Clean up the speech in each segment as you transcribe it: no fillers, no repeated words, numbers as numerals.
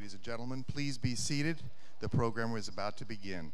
Ladies and gentlemen, please be seated. The program is about to begin.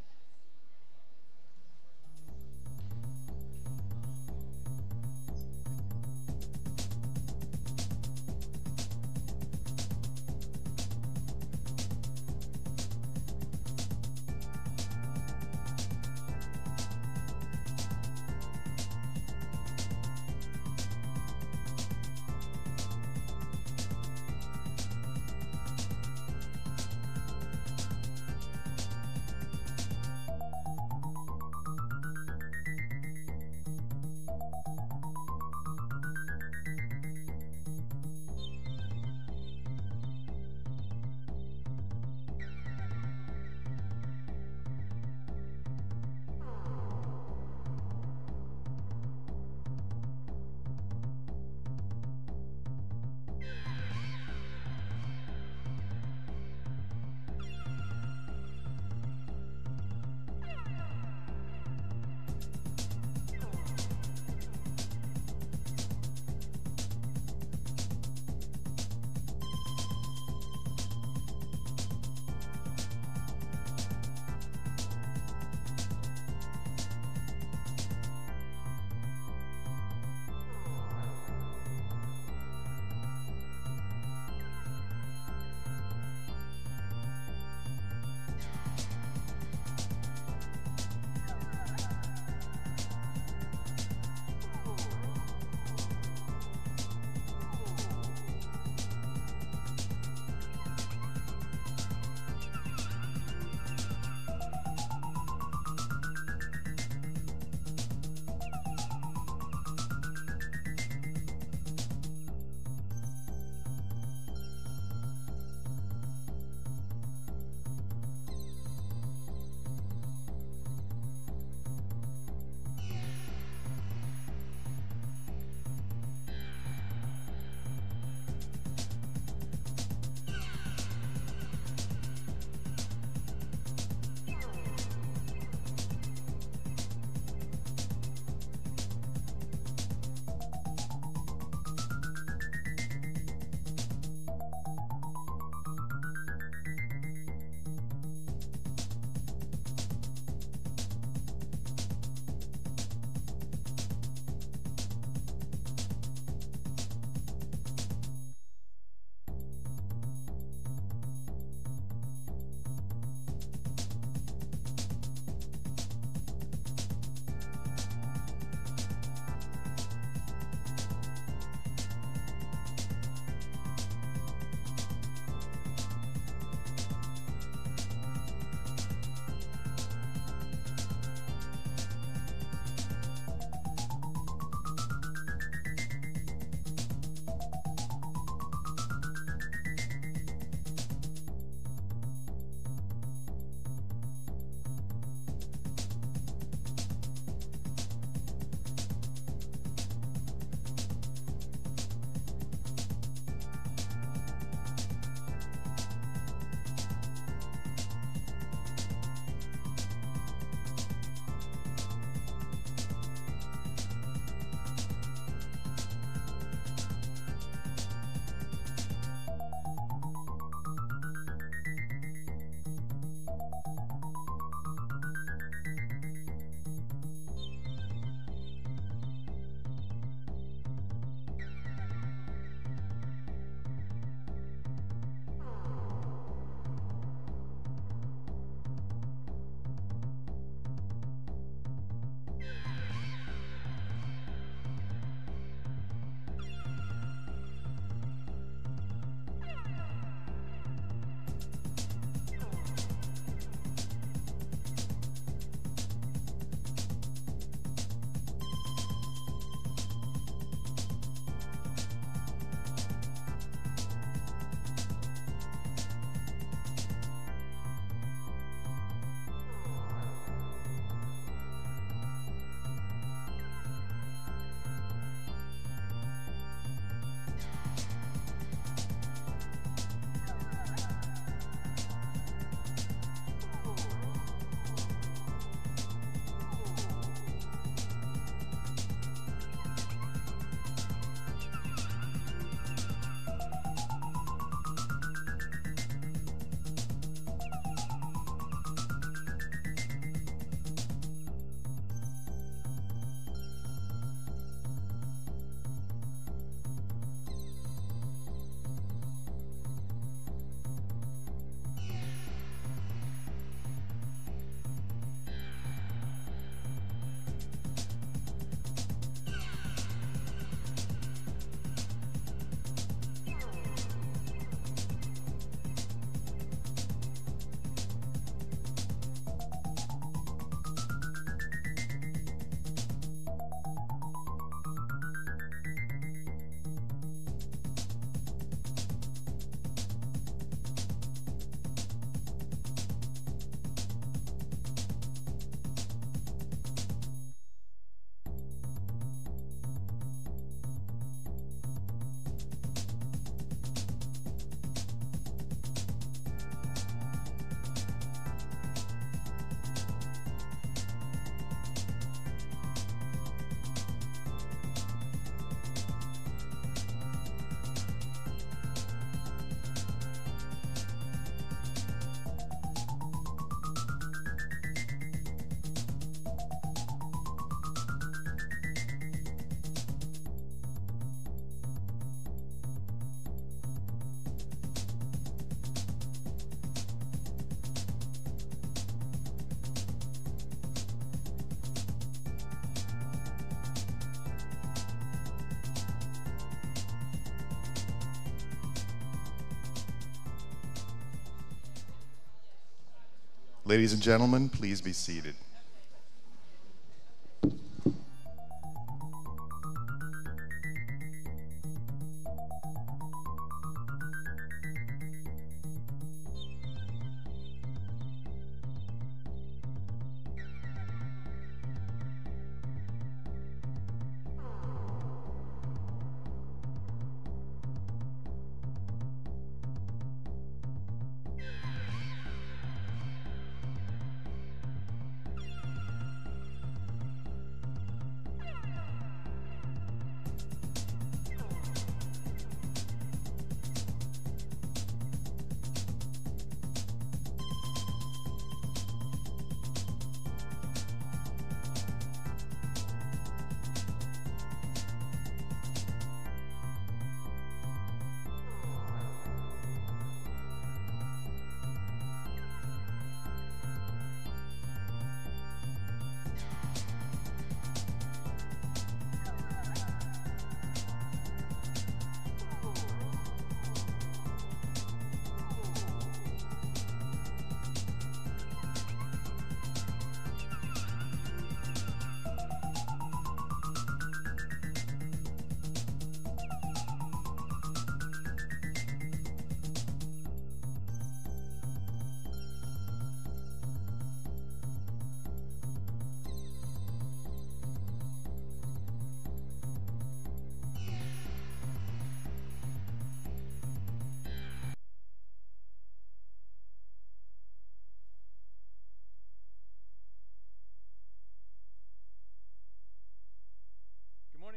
Ladies and gentlemen, please be seated.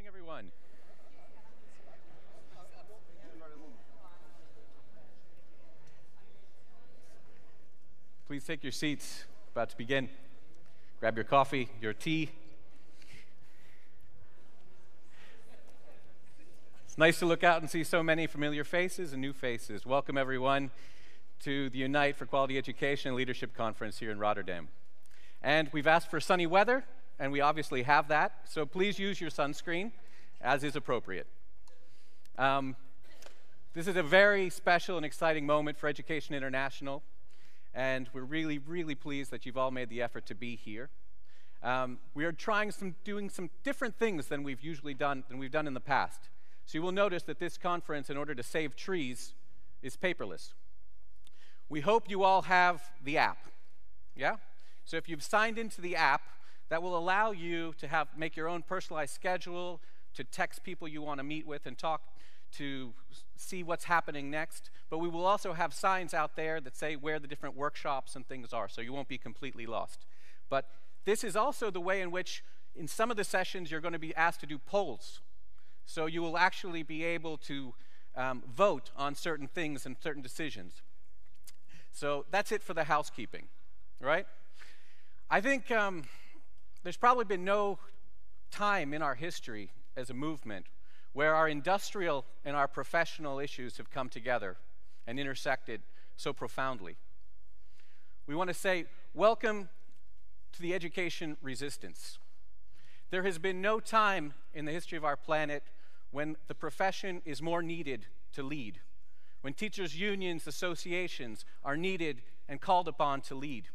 Everyone. Please take your seats. About to begin. Grab your coffee, your tea. It's nice to look out and see so many familiar faces and new faces. Welcome everyone to the Unite for Quality Education and Leadership Conference here in Rotterdam. And we've asked for sunny weather, and we obviously have that, so please use your sunscreen as is appropriate. This is a very special and exciting moment for Education International, and we're really, really pleased that you've all made the effort to be here. We are doing some different things than we've done in the past. So you will notice that this conference, in order to save trees, is paperless. We hope you all have the app, yeah? So if you've signed into the app, that will allow you to make your own personalized schedule, to text people you want to meet with and talk to see what's happening next. But we will also have signs out there that say where the different workshops and things are, so you won't be completely lost. But this is also the way in which, in some of the sessions, you're going to be asked to do polls. So you will actually be able to vote on certain things and certain decisions. So that's it for the housekeeping, right? I think there's probably been no time in our history as a movement where our industrial and our professional issues have come together and intersected so profoundly. We want to say, welcome to the education resistance. There has been no time in the history of our planet when the profession is more needed to lead, when teachers' unions, associations are needed and called upon to lead.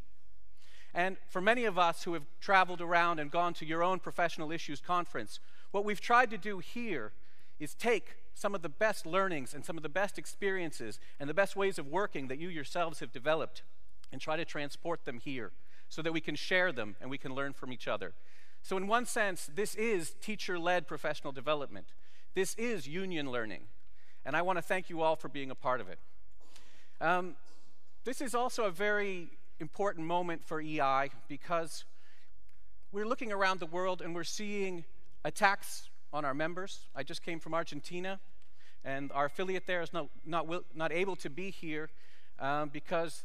And for many of us who have traveled around and gone to your own professional issues conference, what we've tried to do here is take some of the best learnings and some of the best experiences and the best ways of working that you yourselves have developed and try to transport them here so that we can share them and we can learn from each other. So in one sense, this is teacher-led professional development. This is union learning. And I want to thank you all for being a part of it. This is also a very important moment for EI because we're looking around the world and we're seeing attacks on our members. I just came from Argentina, and our affiliate there is not able to be here because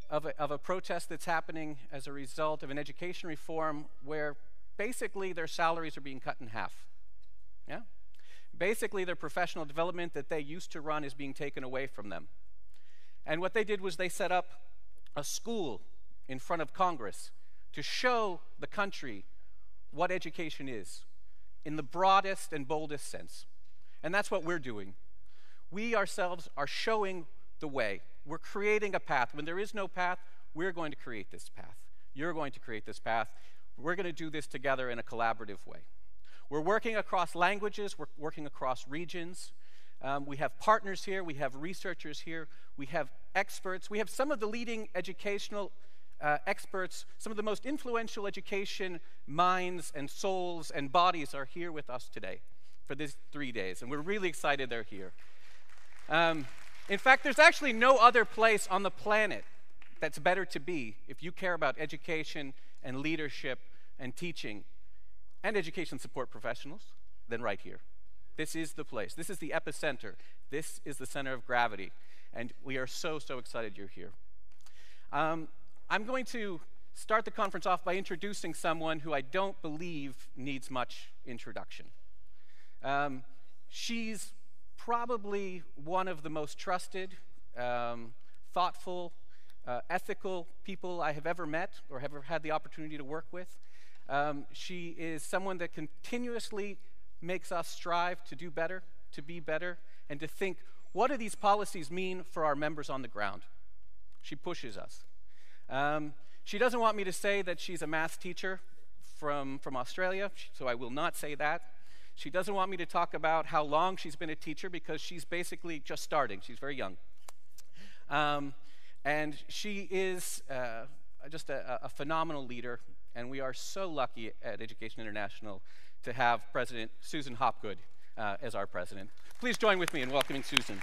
of a protest that's happening as a result of an education reform where basically their salaries are being cut in half. Yeah? Basically their professional development that they used to run is being taken away from them. And what they did was they set up a school in front of Congress to show the country what education is in the broadest and boldest sense. And that's what we're doing. We ourselves are showing the way. We're creating a path. When there is no path, we're going to create this path. You're going to create this path. We're going to do this together in a collaborative way. We're working across languages. We're working across regions. We have partners here. We have researchers here. We have experts. We have some of the leading educational experts. Some of the most influential education minds and souls and bodies are here with us today for these 3 days, and we're really excited they're here. In fact, there's actually no other place on the planet that's better to be if you care about education and leadership and teaching and education support professionals than right here. This is the place. This is the epicenter. This is the center of gravity, and we are so, so excited you're here. I'm going to start the conference off by introducing someone who I don't believe needs much introduction. She's probably one of the most trusted, thoughtful, ethical people I have ever met or have ever had the opportunity to work with. She is someone that continuously makes us strive to do better, to be better, and to think, what do these policies mean for our members on the ground? She pushes us. She doesn't want me to say that she's a math teacher from Australia, so I will not say that. She doesn't want me to talk about how long she's been a teacher because she's basically just starting. She's very young. And she is just a phenomenal leader, and we are so lucky at Education International to have President Susan Hopgood as our president. Please join with me in welcoming Susan.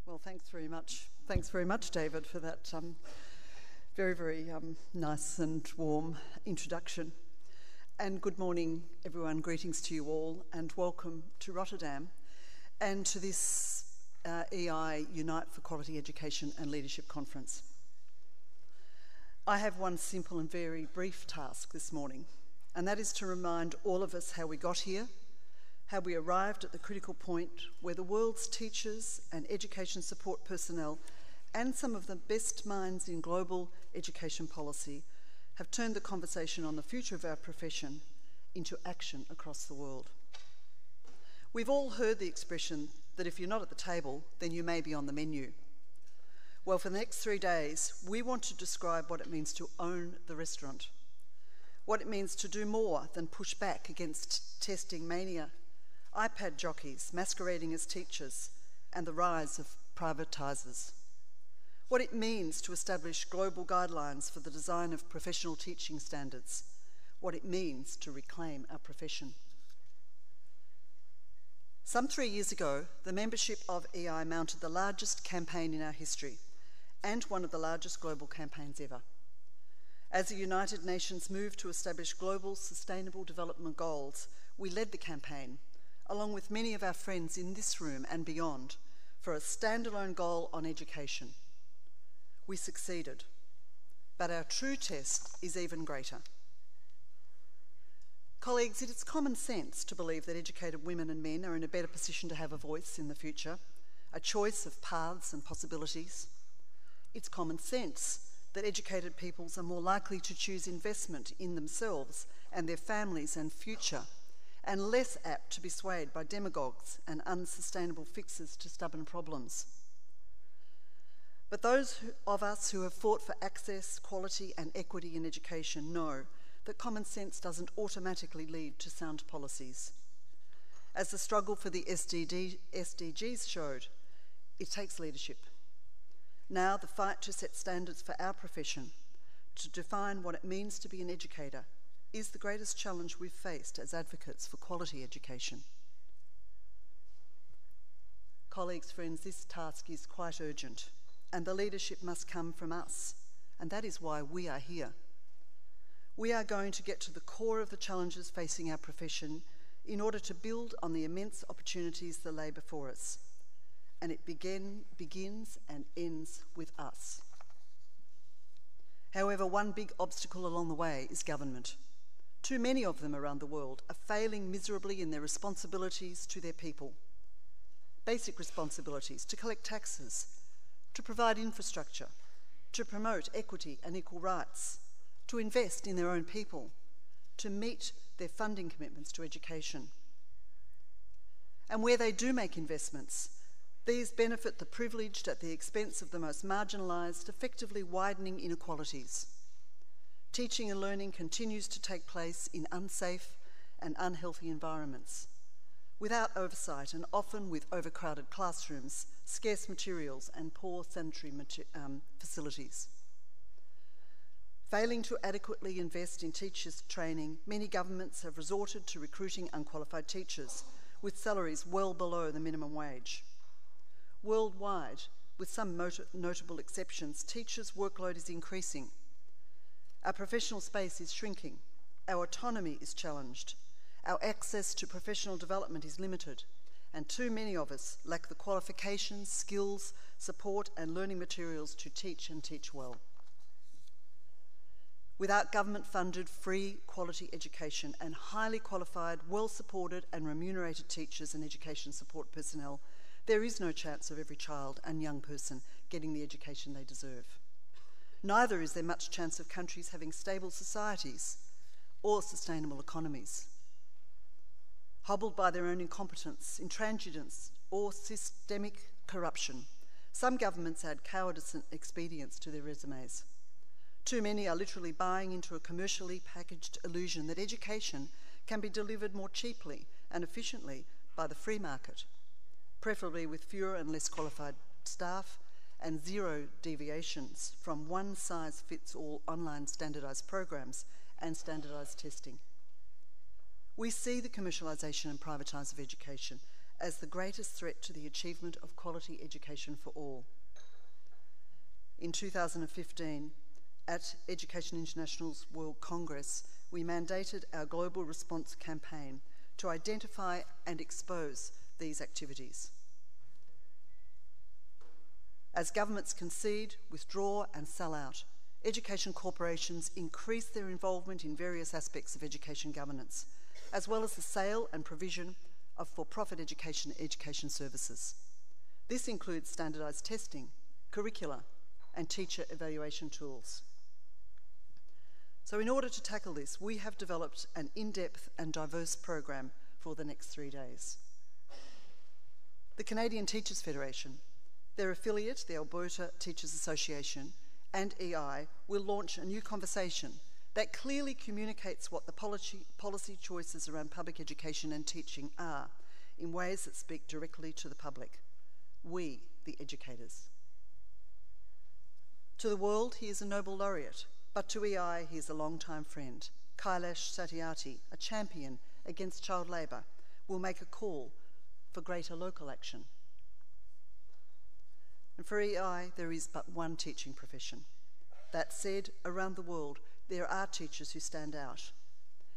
Well, thanks very much. Thanks very much, David, for that very, very nice and warm introduction. And good morning, everyone. Greetings to you all, and welcome to Rotterdam and to this EI Unite for Quality Education and Leadership Conference. I have one simple and very brief task this morning, and that is to remind all of us how we got here, how we arrived at the critical point where the world's teachers and education support personnel and some of the best minds in global education policy have turned the conversation on the future of our profession into action across the world. We've all heard the expression that if you're not at the table, then you may be on the menu. Well, for the next 3 days, we want to describe what it means to own the restaurant, what it means to do more than push back against testing mania, iPad jockeys masquerading as teachers, and the rise of privatisers. What it means to establish global guidelines for the design of professional teaching standards. What it means to reclaim our profession. Some 3 years ago, the membership of EI mounted the largest campaign in our history and one of the largest global campaigns ever. As the United Nations moved to establish global sustainable development goals, we led the campaign, along with many of our friends in this room and beyond, for a standalone goal on education. We succeeded, but our true test is even greater. Colleagues, it is common sense to believe that educated women and men are in a better position to have a voice in the future, a choice of paths and possibilities. It's common sense that educated peoples are more likely to choose investment in themselves and their families and future, and less apt to be swayed by demagogues and unsustainable fixes to stubborn problems. But those of us who have fought for access, quality and equity in education know that common sense doesn't automatically lead to sound policies. As the struggle for the SDGs showed, it takes leadership. Now the fight to set standards for our profession, to define what it means to be an educator, is the greatest challenge we've faced as advocates for quality education. Colleagues, friends, this task is quite urgent, and the leadership must come from us, and that is why we are here. We are going to get to the core of the challenges facing our profession in order to build on the immense opportunities that lay before us. And it begins and ends with us. However, one big obstacle along the way is government. Too many of them around the world are failing miserably in their responsibilities to their people. Basic responsibilities to collect taxes, to provide infrastructure, to promote equity and equal rights, to invest in their own people, to meet their funding commitments to education. And where they do make investments, these benefit the privileged at the expense of the most marginalised, effectively widening inequalities. Teaching and learning continues to take place in unsafe and unhealthy environments, without oversight and often with overcrowded classrooms, scarce materials and poor sanitary facilities. Failing to adequately invest in teachers' training, many governments have resorted to recruiting unqualified teachers with salaries well below the minimum wage. Worldwide, with some notable exceptions, teachers' workload is increasing. Our professional space is shrinking. Our autonomy is challenged. Our access to professional development is limited, and too many of us lack the qualifications, skills, support, and learning materials to teach and teach well. Without government-funded, free, quality education and highly qualified, well-supported and remunerated teachers and education support personnel, there is no chance of every child and young person getting the education they deserve. Neither is there much chance of countries having stable societies or sustainable economies. Hobbled by their own incompetence, intransigence, or systemic corruption, some governments add cowardice and expedience to their resumes. Too many are literally buying into a commercially packaged illusion that education can be delivered more cheaply and efficiently by the free market, preferably with fewer and less qualified staff and zero deviations from one-size-fits-all online standardised programs and standardised testing. We see the commercialisation and privatisation of education as the greatest threat to the achievement of quality education for all. In 2015, at Education International's World Congress, we mandated our global response campaign to identify and expose these activities. As governments concede, withdraw and sell out, education corporations increase their involvement in various aspects of education governance, as well as the sale and provision of for-profit education services. This includes standardised testing, curricula, and teacher evaluation tools. So in order to tackle this, we have developed an in-depth and diverse program for the next 3 days. The Canadian Teachers Federation, their affiliate, the Alberta Teachers Association, and EI will launch a new conversation that clearly communicates what the policy choices around public education and teaching are in ways that speak directly to the public. We, the educators. To the world, he is a Nobel laureate, but to EI, he is a long-time friend. Kailash Satyarthi, a champion against child labour, will make a call for greater local action. And for EI, there is but one teaching profession. That said, around the world, there are teachers who stand out.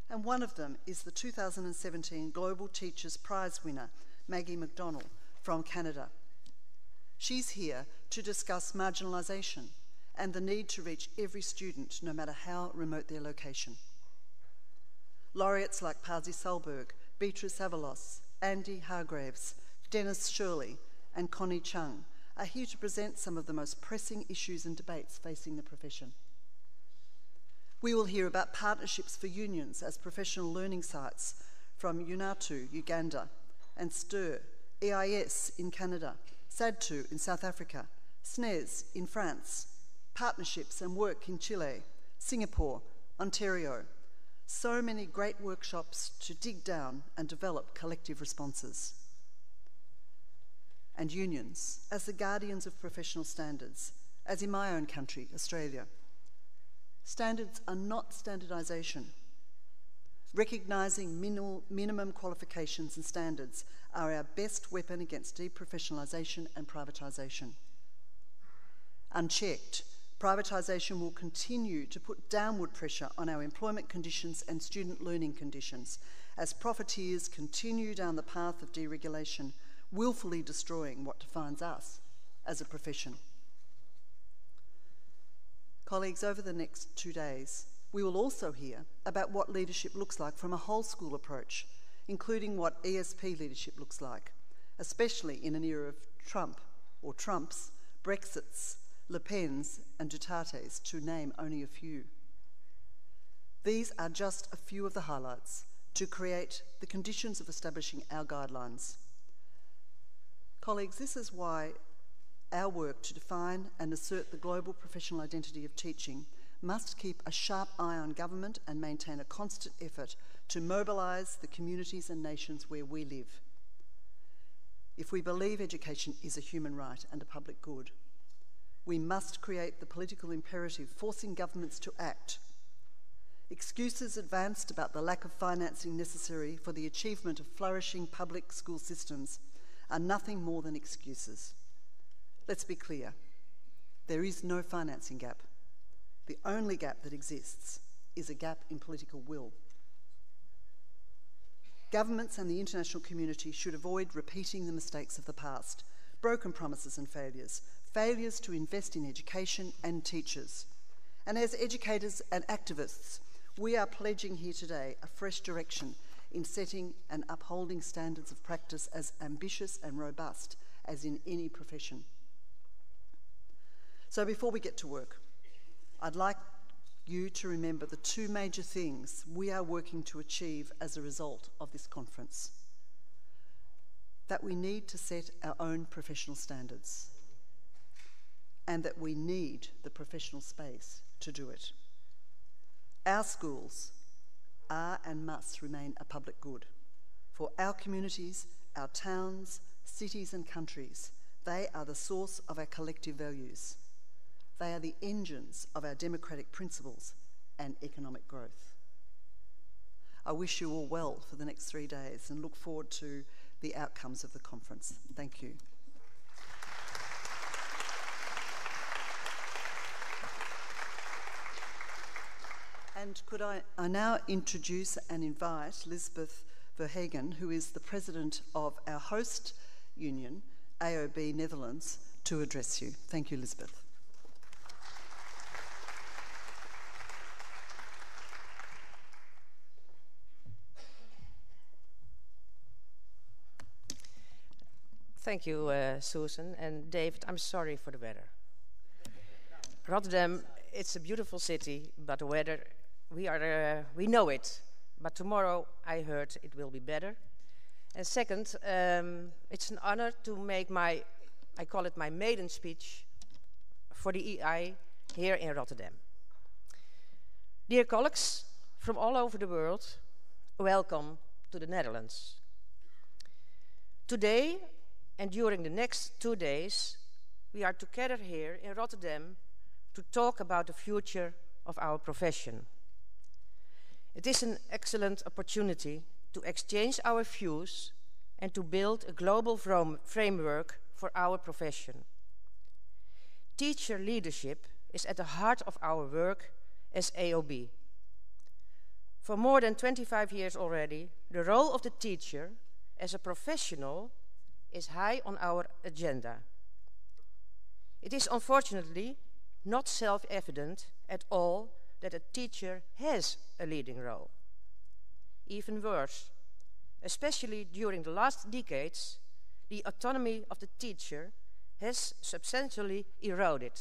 And one of them is the 2017 Global Teachers Prize winner, Maggie MacDonnell from Canada. She's here to discuss marginalisation and the need to reach every student, no matter how remote their location. Laureates like Pasi Sahlberg, Beatrice Avalos, Andy Hargreaves, Dennis Shirley, and Connie Chung are here to present some of the most pressing issues and debates facing the profession. We will hear about partnerships for unions as professional learning sites from UNATU, Uganda, and STIR, EIS in Canada, SADTU in South Africa, SNES in France, partnerships and work in Chile, Singapore, Ontario. So many great workshops to dig down and develop collective responses. And unions as the guardians of professional standards, as in my own country, Australia. Standards are not standardisation. Recognising minimum qualifications and standards are our best weapon against deprofessionalisation and privatisation. Unchecked, privatisation will continue to put downward pressure on our employment conditions and student learning conditions as profiteers continue down the path of deregulation, willfully destroying what defines us as a profession. Colleagues, over the next 2 days, we will also hear about what leadership looks like from a whole school approach, including what ESP leadership looks like, especially in an era of Trump or Trumps, Brexits, Le Pen's and Duterte's, to name only a few. These are just a few of the highlights to create the conditions of establishing our guidelines. Colleagues, this is why our work to define and assert the global professional identity of teaching must keep a sharp eye on government and maintain a constant effort to mobilise the communities and nations where we live. If we believe education is a human right and a public good, we must create the political imperative forcing governments to act. Excuses advanced about the lack of financing necessary for the achievement of flourishing public school systems are nothing more than excuses. Let's be clear, there is no financing gap. The only gap that exists is a gap in political will. Governments and the international community should avoid repeating the mistakes of the past, broken promises and failures to invest in education and teachers. And as educators and activists, we are pledging here today a fresh direction in setting and upholding standards of practice as ambitious and robust as in any profession. So before we get to work, I'd like you to remember the two major things we are working to achieve as a result of this conference. That we need to set our own professional standards, and that we need the professional space to do it. Our schools are and must remain a public good. For our communities, our towns, cities and countries, they are the source of our collective values. They are the engines of our democratic principles and economic growth. I wish you all well for the next 3 days and look forward to the outcomes of the conference. Thank you. And could I now introduce and invite Lisbeth Verhagen, who is the president of our host union, AOB Netherlands, to address you. Thank you, Lisbeth. Thank you, Susan. And David, I'm sorry for the weather. Rotterdam, it's a beautiful city, but the weather, we know it. But tomorrow, I heard it will be better. And second, it's an honor to make I call it my maiden speech for the EI here in Rotterdam. Dear colleagues from all over the world, welcome to the Netherlands. Today, and during the next 2 days, we are together here in Rotterdam to talk about the future of our profession. It is an excellent opportunity to exchange our views and to build a global framework for our profession. Teacher leadership is at the heart of our work as AOB. For more than 25 years already, the role of the teacher as a professional is high on our agenda. It is unfortunately not self-evident at all that a teacher has a leading role. Even worse, especially during the last decades, the autonomy of the teacher has substantially eroded.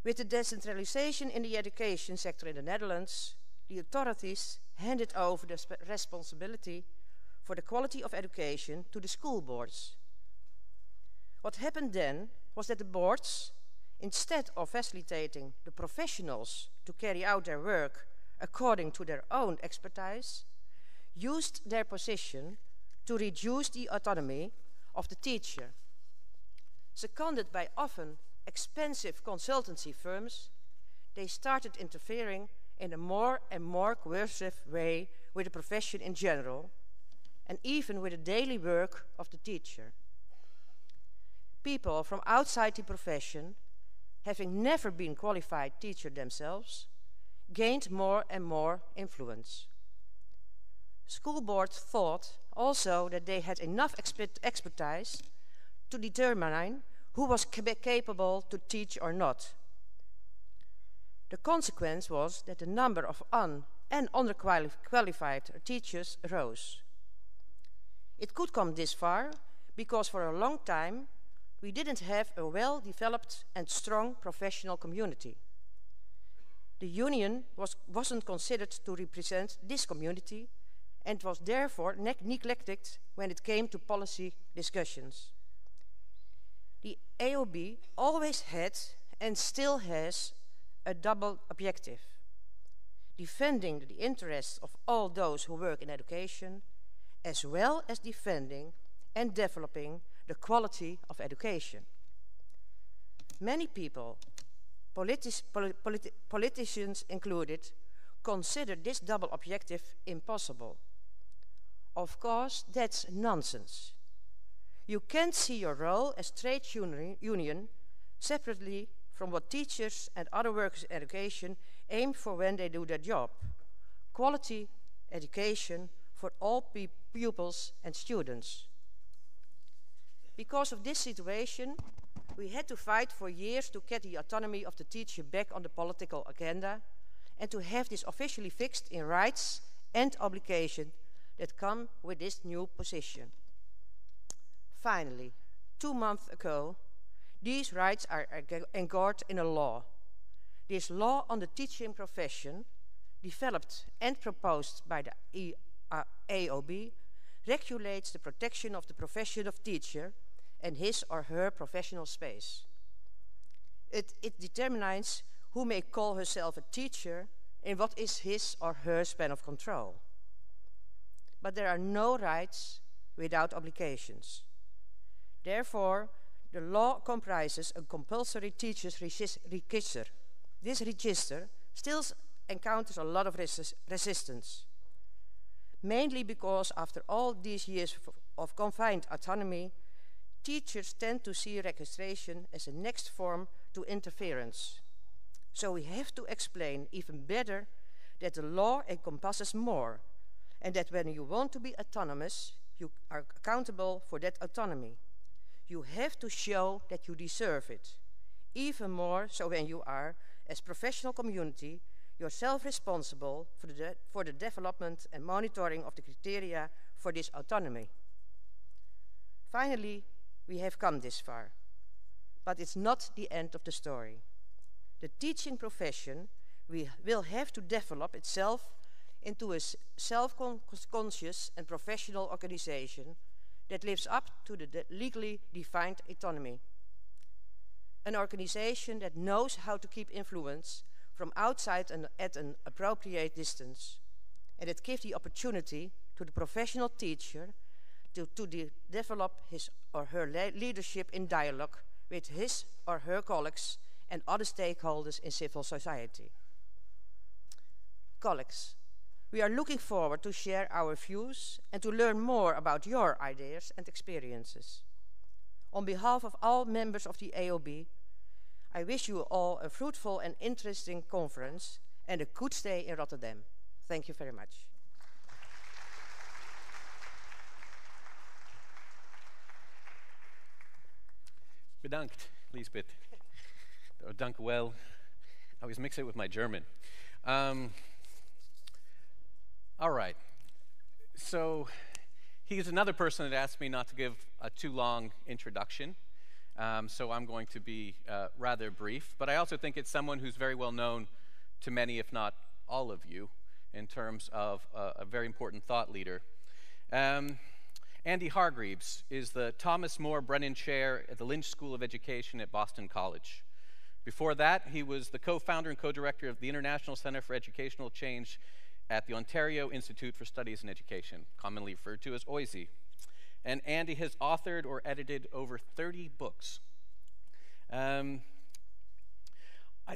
With the decentralization in the education sector in the Netherlands, the authorities handed over the responsibility for the quality of education to the school boards. What happened then was that the boards, instead of facilitating the professionals to carry out their work according to their own expertise, used their position to reduce the autonomy of the teacher. Seconded by often expensive consultancy firms, they started interfering in a more and more coercive way with the profession in general, and even with the daily work of the teacher. People from outside the profession, having never been qualified teacher themselves, gained more and more influence. School boards thought also that they had enough expertise to determine who was capable to teach or not. The consequence was that the number of and underqualified teachers rose. It could come this far because for a long time we didn't have a well-developed and strong professional community. The union wasn't considered to represent this community, and was therefore neglected when it came to policy discussions. The AOB always had and still has a double objective: defending the interests of all those who work in education, as well as defending and developing the quality of education. Many people, politicians included, consider this double objective impossible. Of course, that's nonsense. You can't see your role as trade union separately from what teachers and other workers in education aim for when they do their job: quality education for all pupils and students. Because of this situation, we had to fight for years to get the autonomy of the teacher back on the political agenda and to have this officially fixed in rights and obligations that come with this new position. Finally, 2 months ago, these rights are anchored in a law. This law on the teaching profession, developed and proposed by the AOB, regulates the protection of the profession of teacher and his or her professional space. It determines who may call herself a teacher and what is his or her span of control. But there are no rights without obligations. Therefore, the law comprises a compulsory teachers' register. This register still encounters a lot of resistance, mainly because after all these years of confined autonomy, teachers tend to see registration as a next form to interference. So we have to explain even better that the law encompasses more, and that when you want to be autonomous, you are accountable for that autonomy. You have to show that you deserve it. Even more so when you are, as professional community, yourself responsible for the development and monitoring of the criteria for this autonomy. Finally, we have come this far, but it's not the end of the story. The teaching profession will have to develop itself into a self-conscious and professional organization that lives up to the legally defined autonomy. An organization that knows how to keep influence from outside and at an appropriate distance, and that gives the opportunity to the professional teacher to develop his or her leadership in dialogue with his or her colleagues and other stakeholders in civil society. Colleagues, we are looking forward to share our views and to learn more about your ideas and experiences. On behalf of all members of the AOB, I wish you all a fruitful and interesting conference and a good stay in Rotterdam. Thank you very much. Bedankt, Lisbeth. Dank u wel. I always mix it with my German. All right. So he's another person that asked me not to give a too long introduction. So I'm going to be rather brief. But I also think it's someone who's very well known to many, if not all of you, in terms of a very important thought leader. Andy Hargreaves is the Thomas More Brennan Chair at the Lynch School of Education at Boston College. Before that, he was the co-founder and co-director of the International Center for Educational Change at the Ontario Institute for Studies in Education, commonly referred to as OISE. And Andy has authored or edited over 30 books. I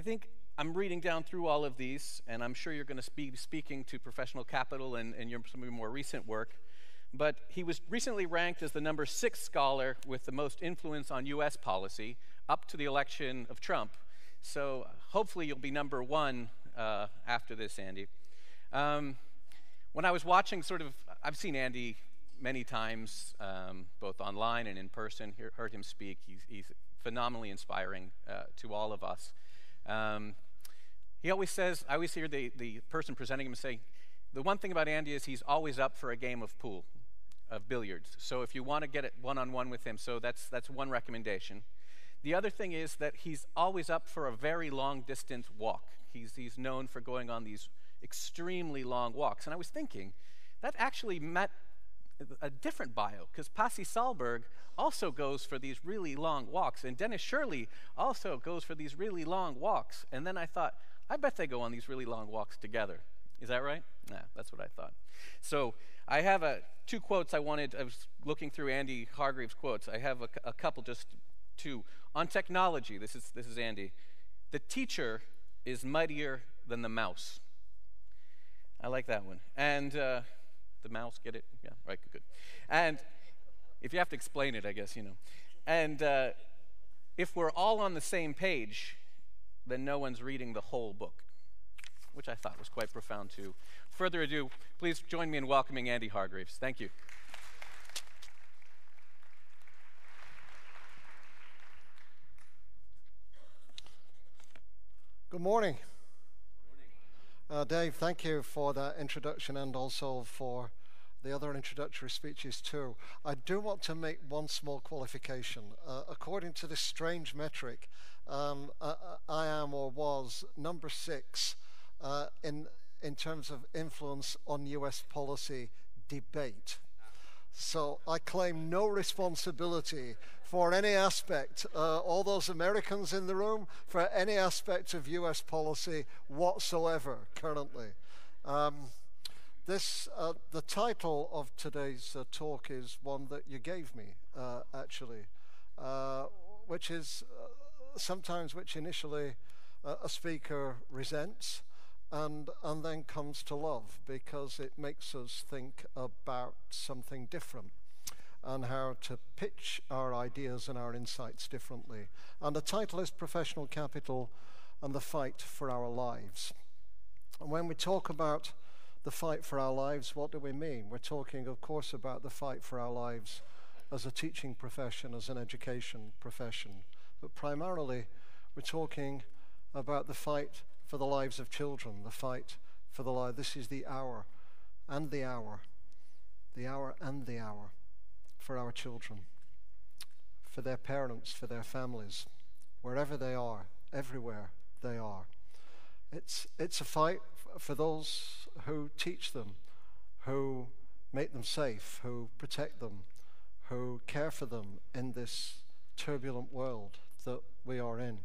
think I'm reading down through all of these, and I'm sure you're going to be speaking to Professional Capital and some of your more recent work. But he was recently ranked as the number 6 scholar with the most influence on U.S. policy up to the election of Trump. So hopefully you'll be number 1 after this, Andy. When I was watching I've seen Andy many times, both online and in person, heard him speak. He's phenomenally inspiring to all of us. He always says, I always hear the person presenting him say, the one thing about Andy is he's always up for a game of pool, of billiards. So if you want to get it one-on-one with him, so that's one recommendation. The other thing is that he's always up for a very long-distance walk. He's known for going on these extremely long walks. And I was thinking, that actually met a different bio, because Pasi Sahlberg also goes for these really long walks, and Dennis Shirley also goes for these really long walks. And then I thought, I bet they go on these really long walks together. Is that right? Nah, that's what I thought. So I have two quotes I was looking through Andy Hargreaves' quotes. I have a couple, just two. On technology, this is Andy. The teacher is mightier than the mouse. I like that one. And the mouse, get it? Yeah, right, good. And if you have to explain it, I guess, you know. And if we're all on the same page, then no one's reading the whole book, which I thought was quite profound too. Further ado, please join me in welcoming Andy Hargreaves. Thank you. Good morning. Dave, thank you for that introduction and also for the other introductory speeches too. I do want to make one small qualification. According to this strange metric, I am or was number 6 in terms of influence on US policy debate. So I claim no responsibility for any aspect, all those Americans in the room, for any aspect of US policy whatsoever currently. The title of today's talk is one that you gave me, actually, which is sometimes which initially a speaker resents and then comes to love, because it makes us think about something different and how to pitch our ideas and our insights differently. And the title is Professional Capital and the Fight for Our Lives. And when we talk about the fight for our lives, what do we mean? We're talking, of course, about the fight for our lives as a teaching profession, as an education profession. But primarily, we're talking about the fight for the lives of children, the fight for the life. This is the hour and the hour and the hour for our children, for their parents, for their families, wherever they are, everywhere they are. It's a fight for those who teach them, who make them safe, who protect them, who care for them in this turbulent world that we are in.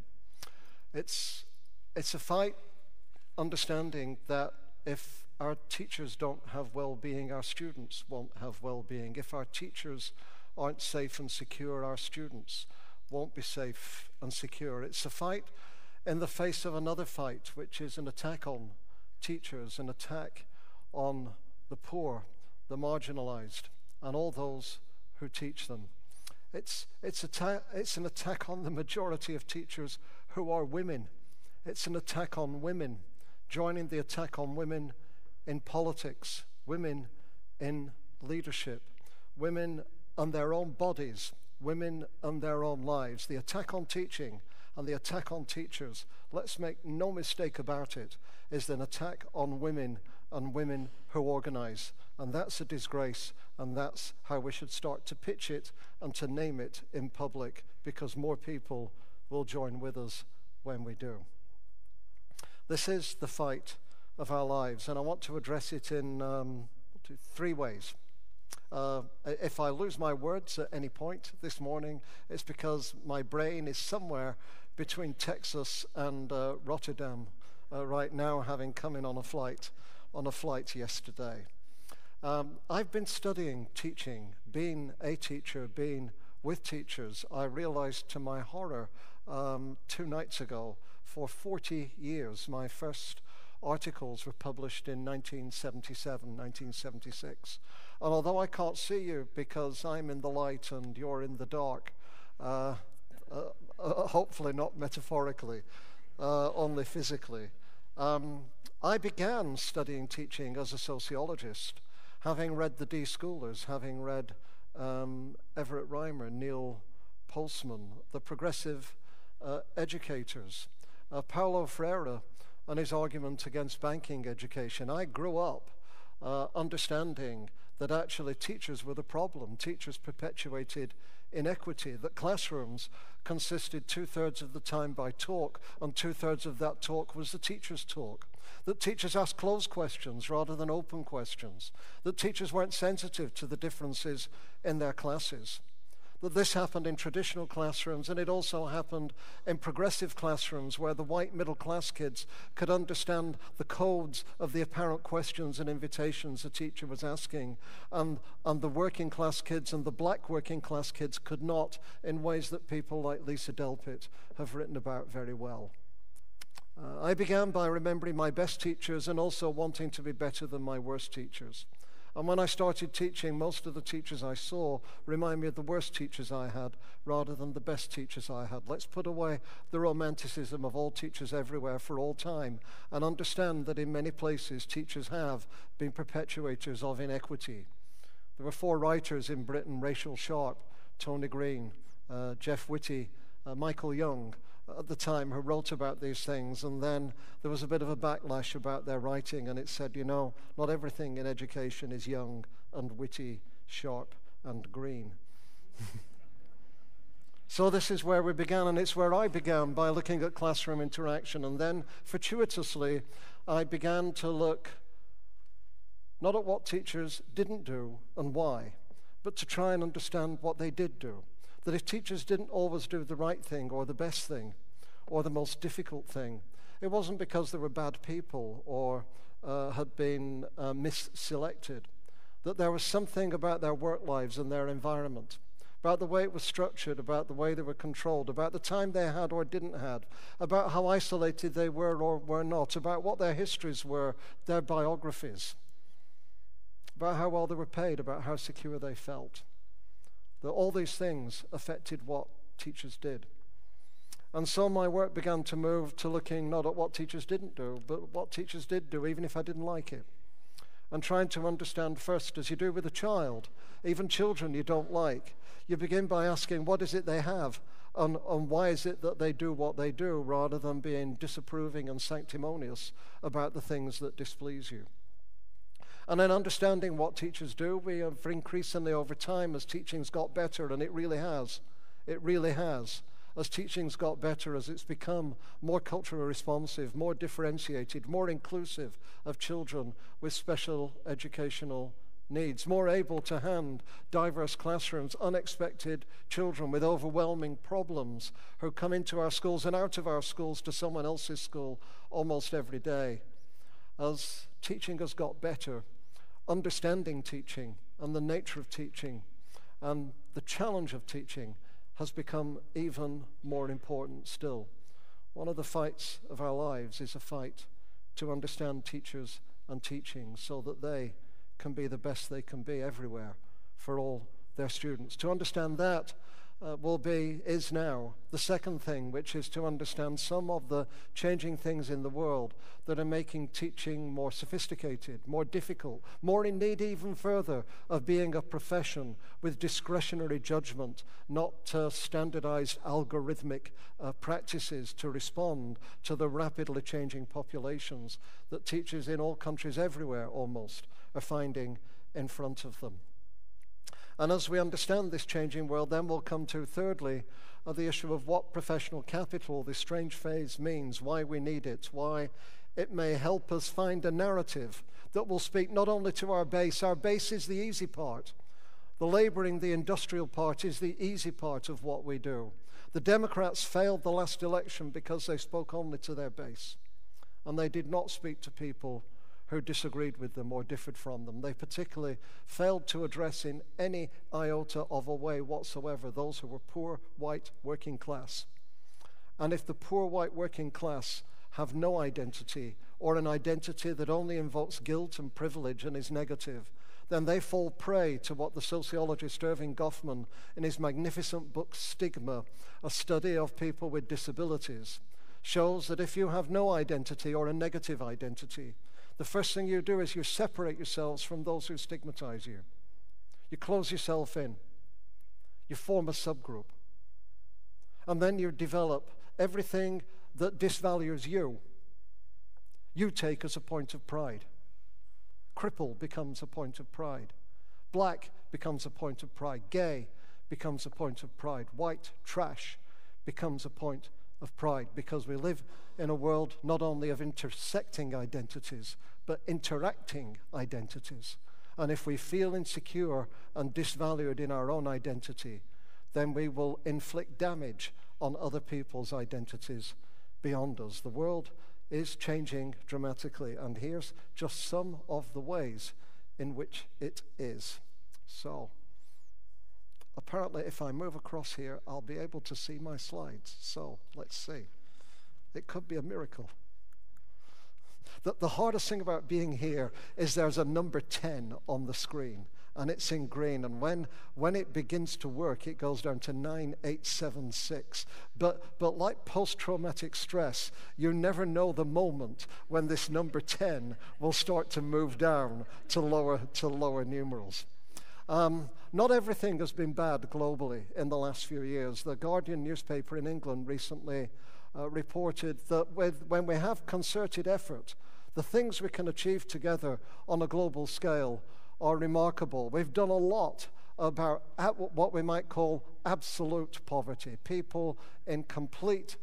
It's a fight understanding that if our teachers don't have well-being, our students won't have well-being. If our teachers aren't safe and secure, our students won't be safe and secure. It's a fight in the face of another fight, which is an attack on teachers, an attack on the poor, the marginalized, and all those who teach them. It's an attack on the majority of teachers who are women. It's an attack on women, joining the attack on women in politics, women in leadership, women and their own bodies, women and their own lives. The attack on teaching and the attack on teachers, let's make no mistake about it, is an attack on women and women who organize. And that's a disgrace, and that's how we should start to pitch it and to name it in public, because more people will join with us when we do. This is the fight of our lives, and I want to address it in 3 ways. If I lose my words at any point this morning, it's because my brain is somewhere between Texas and Rotterdam right now, having come in on a flight yesterday. I've been studying teaching, being a teacher, being with teachers. I realized to my horror 2 nights ago, for 40 years, my first articles were published in 1977, 1976. And although I can't see you because I'm in the light and you're in the dark, hopefully not metaphorically, only physically, I began studying teaching as a sociologist, having read the D-Schoolers, having read Everett Reimer, Neil Postman, the progressive educators, Paulo Freire and his argument against banking education. I grew up understanding that actually teachers were the problem. Teachers perpetuated inequity, that classrooms consisted 2/3 of the time by talk, and 2/3 of that talk was the teacher's talk. that teachers asked closed questions rather than open questions, that teachers weren't sensitive to the differences in their classes, that this happened in traditional classrooms, and it also happened in progressive classrooms where the white middle-class kids could understand the codes of the apparent questions and invitations the teacher was asking, and the working-class kids and the black working-class kids could not, in ways that people like Lisa Delpit have written about very well. I began by remembering my best teachers and also wanting to be better than my worst teachers. And when I started teaching, most of the teachers I saw remind me of the worst teachers I had rather than the best teachers I had. Let's put away the romanticism of all teachers everywhere for all time and understand that in many places teachers have been perpetuators of inequity. There were 4 writers in Britain, Rachel Sharp, Tony Green, Jeff Whitty, Michael Young, at the time, who wrote about these things, and then there was a bit of a backlash about their writing, and it said, you know, not everything in education is Young and Whitty, Sharp and Green. So this is where we began, and it's where I began, by looking at classroom interaction, and then fortuitously I began to look not at what teachers didn't do and why, but to try and understand what they did do. That if teachers didn't always do the right thing or the best thing or the most difficult thing, it wasn't because they were bad people or had been mis-selected. That there was something about their work lives and their environment, about the way it was structured, about the way they were controlled, about the time they had or didn't have, about how isolated they were or were not, about what their histories were, their biographies, about how well they were paid, about how secure they felt. That all these things affected what teachers did. And so my work began to move to looking not at what teachers didn't do, but what teachers did do, even if I didn't like it. And trying to understand first, as you do with a child, even children you don't like, you begin by asking what is it they have, and why is it that they do what they do, rather than being disapproving and sanctimonious about the things that displease you. And then understanding what teachers do, we have increasingly over time, as teaching's got better, and it really has, as teaching's got better, as it's become more culturally responsive, more differentiated, more inclusive of children with special educational needs, more able to hand diverse classrooms, unexpected children with overwhelming problems who come into our schools and out of our schools to someone else's school almost every day. As teaching has got better, understanding teaching and the nature of teaching and the challenge of teaching has become even more important still. One of the fights of our lives is a fight to understand teachers and teaching so that they can be the best they can be everywhere for all their students. To understand that is now the second thing, which is to understand some of the changing things in the world that are making teaching more sophisticated, more difficult, more in need even further of being a profession with discretionary judgment, not standardized algorithmic practices to respond to the rapidly changing populations that teachers in all countries everywhere almost are finding in front of them. And as we understand this changing world, then we'll come to, thirdly, the issue of what professional capital, this strange phase, means, why we need it, why it may help us find a narrative that will speak not only to our base. Our base is the easy part. The laboring, the industrial part is the easy part of what we do. The Democrats failed the last election because they spoke only to their base, and they did not speak to people who disagreed with them or differed from them. They particularly failed to address in any iota of a way whatsoever those who were poor, white, working class. And if the poor, white, working class have no identity, or an identity that only invokes guilt and privilege and is negative, then they fall prey to what the sociologist Irving Goffman, in his magnificent book Stigma, a study of people with disabilities, shows that if you have no identity or a negative identity, the first thing you do is you separate yourselves from those who stigmatize you. You close yourself in. You form a subgroup. And then you develop everything that disvalues you. You take as a point of pride. Cripple becomes a point of pride. Black becomes a point of pride. Gay becomes a point of pride. White trash becomes a point of pride, because we live in a world not only of intersecting identities, but interacting identities. And if we feel insecure and disvalued in our own identity, then we will inflict damage on other people's identities beyond us. The world is changing dramatically, and here's just some of the ways in which it is. So, apparently if I move across here, I'll be able to see my slides. So, let's see. It could be a miracle. The hardest thing about being here is there's a number 10 on the screen, and it's in green, and when it begins to work, it goes down to 9876. But like post-traumatic stress, you never know the moment when this number 10 will start to move down to lower numerals. Not everything has been bad globally in the last few years. The Guardian newspaper in England recently reported that when we have concerted effort, the things we can achieve together on a global scale are remarkable. We've done a lot about what we might call absolute poverty, people in complete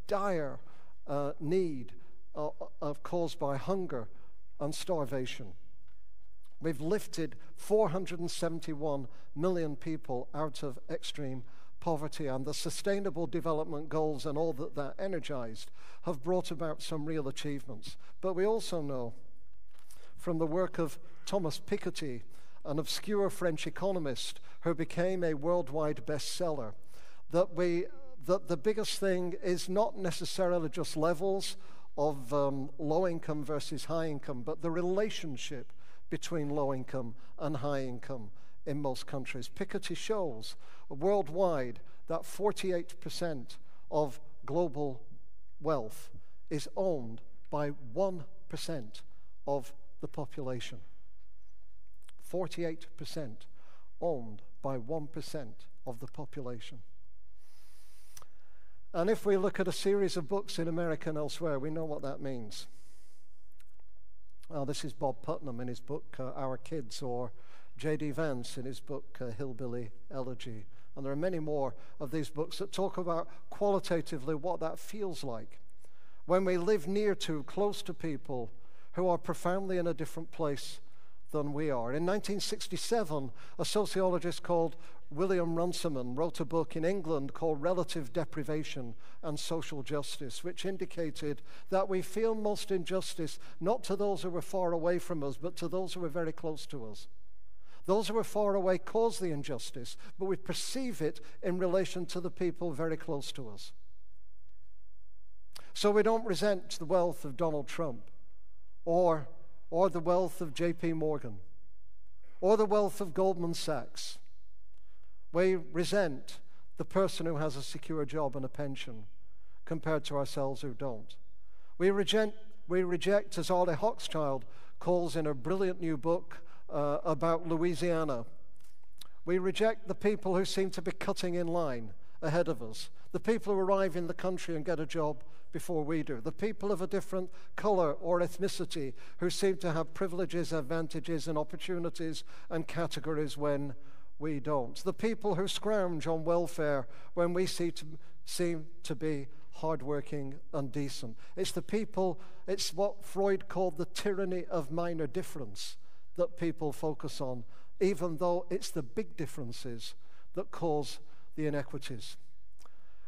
dire need caused by hunger and starvation. We've lifted 471 million people out of extreme poverty, and the Sustainable Development Goals and all that energized have brought about some real achievements. But we also know from the work of Thomas Piketty, an obscure French economist who became a worldwide bestseller, that the biggest thing is not necessarily just levels of low income versus high income, but the relationship between low income and high income in most countries. Piketty shows worldwide that 48% of global wealth is owned by 1% of the population. 48% owned by 1% of the population. And if we look at a series of books in America and elsewhere, we know what that means. This is Bob Putnam in his book, Our Kids, or J.D. Vance in his book, Hillbilly Elegy. And there are many more of these books that talk about qualitatively what that feels like when we live near to, close to people who are profoundly in a different place than we are. In 1967, a sociologist called William Runciman wrote a book in England called Relative Deprivation and Social Justice, which indicated that we feel most injustice not to those who are far away from us, but to those who are very close to us. Those who are far away cause the injustice, but we perceive it in relation to the people very close to us. So we don't resent the wealth of Donald Trump, or the wealth of J.P. Morgan, or the wealth of Goldman Sachs. We resent the person who has a secure job and a pension compared to ourselves who don't. We reject, as Arlie Hochschild calls in a brilliant new book about Louisiana, we reject the people who seem to be cutting in line ahead of us, the people who arrive in the country and get a job before we do, the people of a different color or ethnicity who seem to have privileges, advantages, and opportunities and categories when we don't, the people who scrounge on welfare when we seem to be hardworking and decent. It's the people, it's what Freud called the tyranny of minor difference that people focus on, even though it's the big differences that cause the inequities.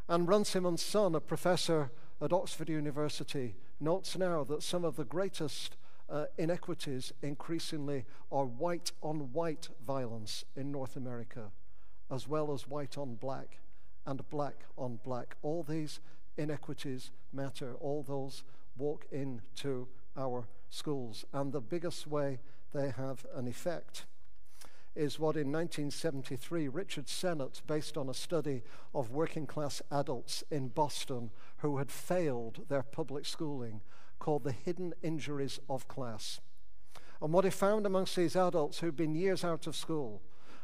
And Runciman's son, a professor at Oxford University, notes now that some of the greatest inequities increasingly are white-on-white violence in North America, as well as white-on-black and black-on-black. All these inequities matter. All those walk into our schools. And the biggest way they have an effect is what in 1973 Richard Sennett, based on a study of working class adults in Boston who had failed their public schooling, called the hidden injuries of class. And what he found amongst these adults who'd been years out of school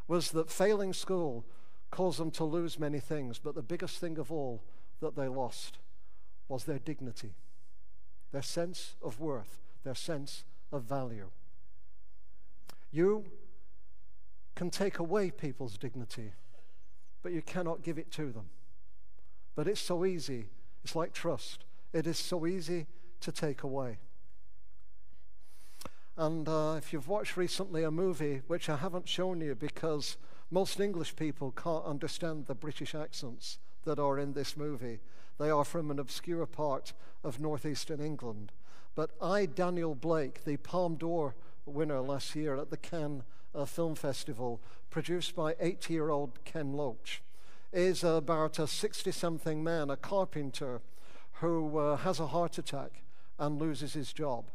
was that failing school caused them to lose many things, but the biggest thing of all that they lost was their dignity, their sense of worth, their sense of value. You can take away people's dignity, but you cannot give it to them. But it's so easy It's like trust. It is so easy to take away. And if you've watched recently a movie, which I haven't shown you because most English people can't understand the British accents that are in this movie. They are from an obscure part of northeastern England. But I, Daniel Blake, the Palme d'Or winner last year at the Cannes Film Festival, produced by 80-year-old Ken Loach, is about a 60-something man, a carpenter, who has a heart attack and loses his job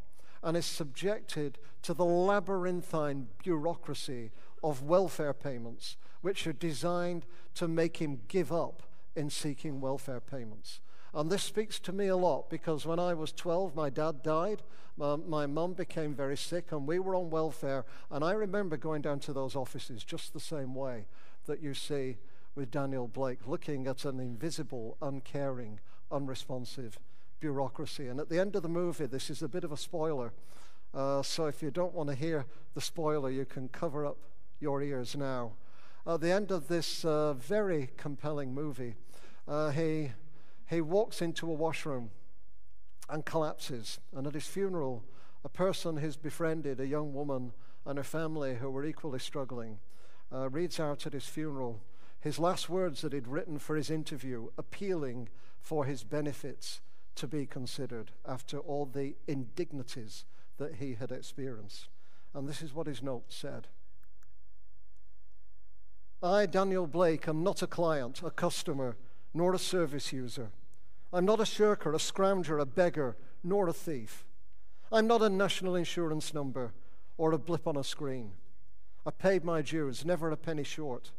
and is subjected to the labyrinthine bureaucracy of welfare payments, which are designed to make him give up in seeking welfare payments. And this speaks to me a lot, because when I was 12, my dad died, my mum became very sick, and we were on welfare, and I remember going down to those offices just the same way that you see with Daniel Blake, looking at an invisible, uncaring, unresponsive bureaucracy. And at the end of the movie, this is a bit of a spoiler, so if you don't want to hear the spoiler, you can cover up your ears now. At the end of this very compelling movie, he walks into a washroom and collapses. And at his funeral, a person he's befriended, a young woman and her family who were equally struggling, reads out at his funeral his last words that he'd written for his interview, appealing for his benefits to be considered after all the indignities that he had experienced. And this is what his note said. I, Daniel Blake, am not a client, a customer, nor a service user. I'm not a shirker, a scrounger, a beggar, nor a thief. I'm not a national insurance number or a blip on a screen. I paid my dues, never a penny short.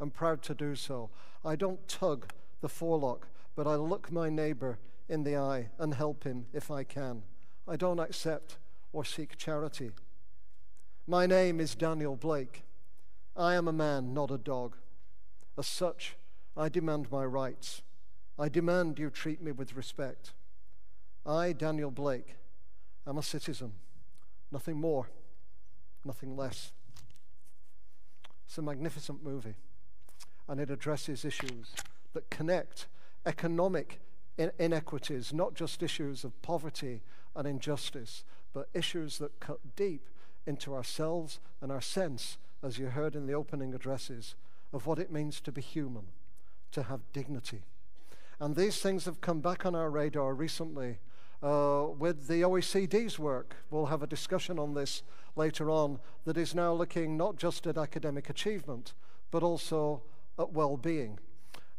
I'm proud to do so. I don't tug the forelock, but I look my neighbor in the eye and help him if I can. I don't accept or seek charity. My name is Daniel Blake. I am a man, not a dog. As such, I demand my rights. I demand you treat me with respect. I, Daniel Blake, am a citizen. Nothing more, nothing less. It's a magnificent movie, and it addresses issues that connect economic inequities, not just issues of poverty and injustice, but issues that cut deep into ourselves and our sense, as you heard in the opening addresses, of what it means to be human, to have dignity. And these things have come back on our radar recently with the OECD's work. We'll have a discussion on this later on, that is now looking not just at academic achievement, but also at well-being.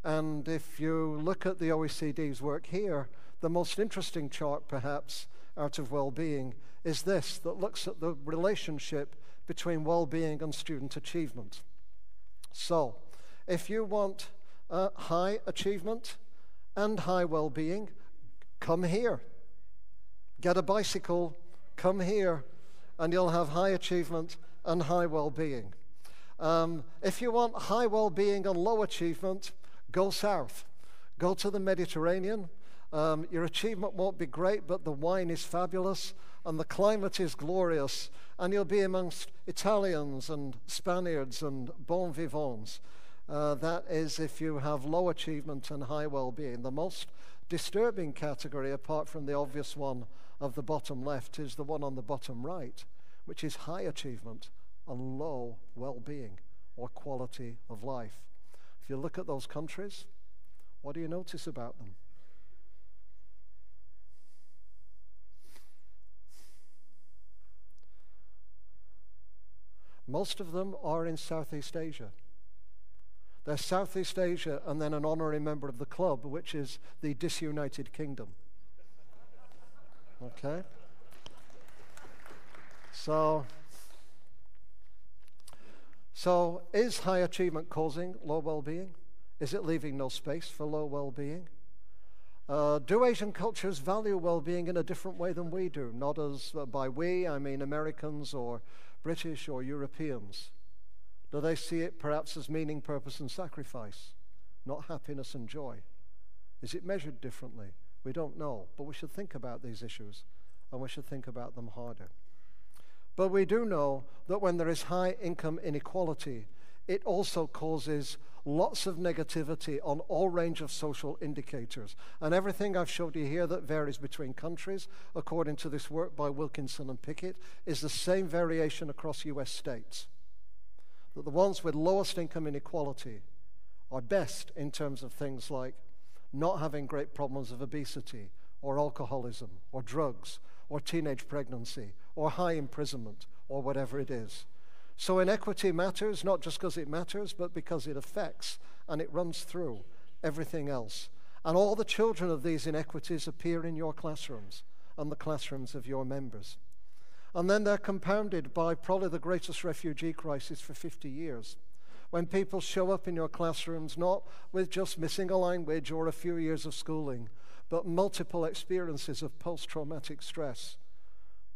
And if you look at the OECD's work here, the most interesting chart perhaps out of well-being is this, that looks at the relationship between well-being and student achievement. So, if you want high achievement and high well-being, come here. Get a bicycle, come here, and you'll have high achievement and high well-being. If you want high well-being and low achievement, go south. Go to the Mediterranean. Your achievement won't be great, but the wine is fabulous, and the climate is glorious, and you'll be amongst Italians and Spaniards and bon vivants. That is if you have low achievement and high well-being. The most disturbing category, apart from the obvious one of the bottom left, is the one on the bottom right, which is high achievement and low well-being or quality of life. If you look at those countries, what do you notice about them? Most of them are in Southeast Asia. They're Southeast Asia and then an honorary member of the club, which is the Disunited Kingdom. Okay? So is high achievement causing low well-being? Is it leaving no space for low well-being? Do Asian cultures value well-being in a different way than we do? Not as by we, I mean Americans or British or Europeans. Do they see it perhaps as meaning, purpose, and sacrifice, not happiness and joy? Is it measured differently? We don't know, but we should think about these issues, and we should think about them harder. But we do know that when there is high income inequality, it also causes lots of negativity on all range of social indicators. And everything I've showed you here that varies between countries, according to this work by Wilkinson and Pickett, is the same variation across US states. That the ones with lowest income inequality are best in terms of things like not having great problems of obesity, or alcoholism, or drugs, or teenage pregnancy, or high imprisonment, or whatever it is. So inequity matters, not just because it matters, but because it affects and it runs through everything else. And all the children of these inequities appear in your classrooms and the classrooms of your members. And then they're compounded by probably the greatest refugee crisis for 50 years. When people show up in your classrooms not with just missing a language or a few years of schooling, but multiple experiences of post-traumatic stress,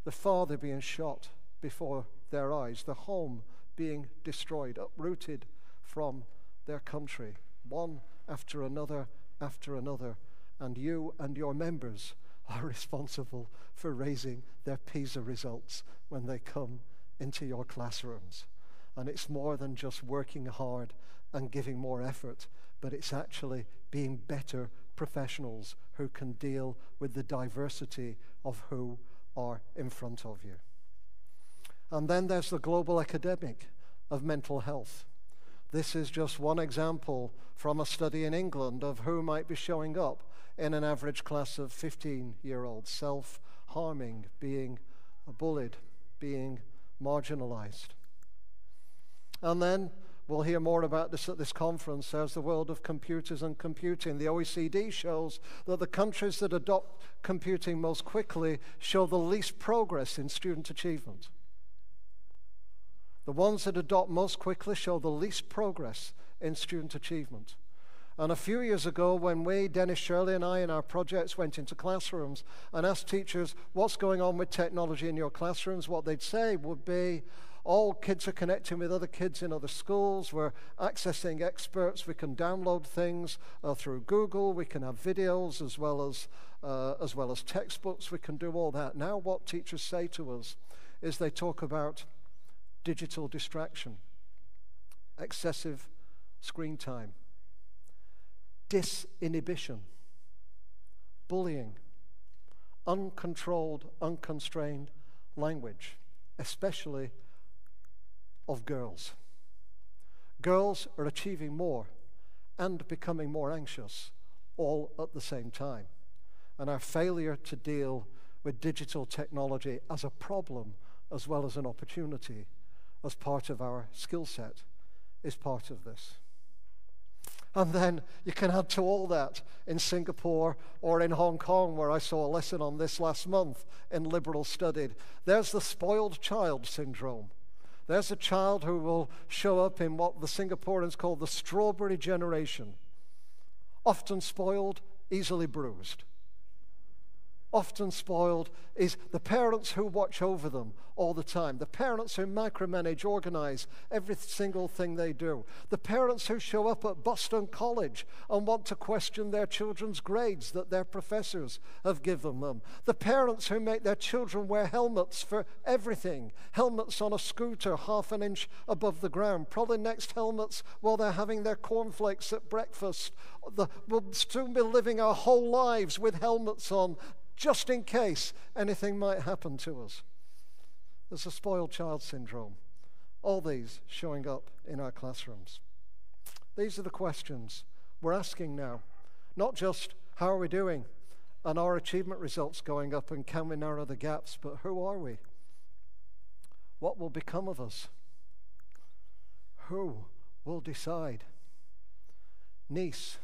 the father being shot before their eyes, the home being destroyed, uprooted from their country, one after another, and you and your members are responsible for raising their PISA results when they come into your classrooms. And it's more than just working hard and giving more effort, but it's actually being better professionals who can deal with the diversity of who are in front of you. And then there's the global epidemic of mental health. This is just one example from a study in England of who might be showing up in an average class of 15-year-olds, self-harming, being bullied, being marginalized. And then we'll hear more about this at this conference. There's the world of computers and computing. The OECD shows that the countries that adopt computing most quickly show the least progress in student achievement. The ones that adopt most quickly show the least progress in student achievement. And a few years ago, when we, Dennis, Shirley, and I in our projects went into classrooms and asked teachers what's going on with technology in your classrooms, what they'd say would be, all kids are connecting with other kids in other schools. We're accessing experts. We can download things through Google. We can have videos as well as textbooks. We can do all that. Now what teachers say to us is they talk about digital distraction, excessive screen time, disinhibition, bullying, uncontrolled, unconstrained language, especially of girls. Girls are achieving more and becoming more anxious all at the same time. And our failure to deal with digital technology as a problem as well as an opportunity as part of our skill set is part of this. And then you can add to all that in Singapore or in Hong Kong, where I saw a lesson on this last month in Liberal Studied. There's the spoiled child syndrome. There's a child who will show up in what the Singaporeans call the strawberry generation. Often spoiled, easily bruised. Often spoiled is the parents who watch over them all the time. The parents who micromanage, organize every single thing they do. The parents who show up at Boston College and want to question their children's grades that their professors have given them. The parents who make their children wear helmets for everything. Helmets on a scooter half an inch above the ground. Probably next helmets while they're having their cornflakes at breakfast. We'll soon be living our whole lives with helmets on, just in case anything might happen to us. There's a spoiled child syndrome. All these showing up in our classrooms. These are the questions we're asking now. Not just how are we doing and our achievement results going up and can we narrow the gaps, but who are we? What will become of us? Who will decide? Nice,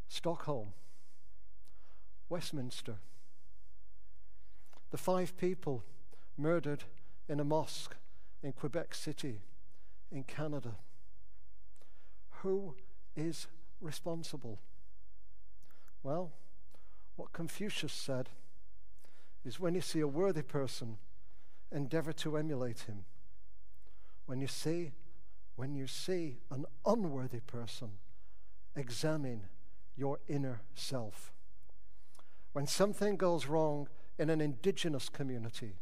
Stockholm, Westminster. The 5 people murdered in a mosque in Quebec City in Canada. Who is responsible? Well, what Confucius said is when you see a worthy person, endeavor to emulate him. When you see an unworthy person, examine your inner self. When something goes wrong in an indigenous communities,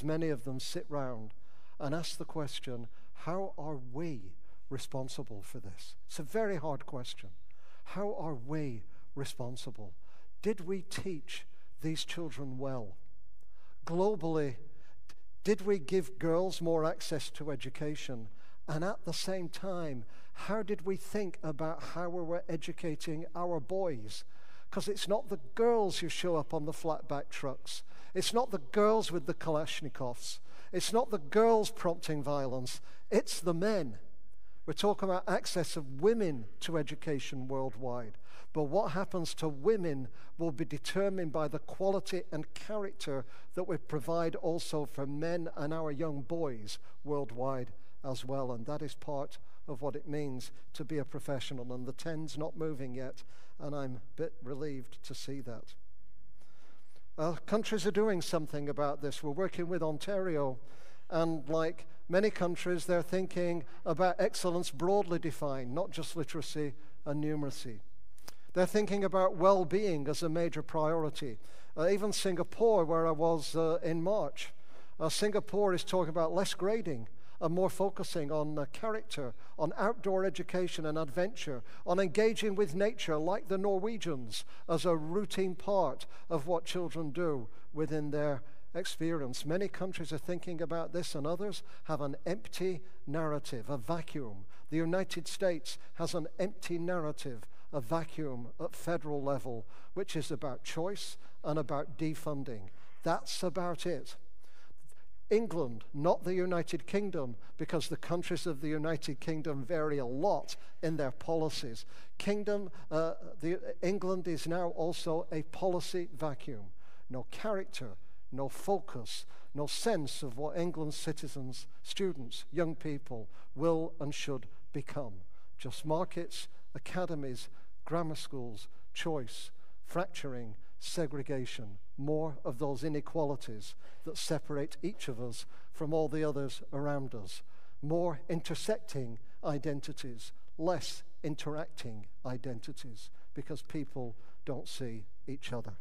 many of them sit round and ask the question, how are we responsible for this? It's a very hard question. How are we responsible? Did we teach these children well? Globally, did we give girls more access to education? And at the same time, how did we think about how we were educating our boys? Because it's not the girls who show up on the flatback trucks. It's not the girls with the Kalashnikovs. It's not the girls prompting violence. It's the men. We're talking about access of women to education worldwide. But what happens to women will be determined by the quality and character that we provide also for men and our young boys worldwide as well. And that is part of what it means to be a professional. And the 10's not moving yet, and I'm a bit relieved to see that. Countries are doing something about this. We're working with Ontario, and like many countries, they're thinking about excellence broadly defined, not just literacy and numeracy. They're thinking about well-being as a major priority. Even Singapore, where I was in March, Singapore is talking about less grading and more focusing on character, on outdoor education and adventure, on engaging with nature like the Norwegians as a routine part of what children do within their experience. Many countries are thinking about this, and others have an empty narrative, a vacuum. The United States has an empty narrative, a vacuum at federal level, which is about choice and about defunding. That's about it. England, not the United Kingdom, because the countries of the United Kingdom vary a lot in their policies. England is now also a policy vacuum. No character, no focus, no sense of what England's citizens, students, young people will and should become. Just markets, academies, grammar schools, choice, fracturing, segregation, more of those inequalities that separate each of us from all the others around us, more intersecting identities, less interacting identities, because people don't see each other.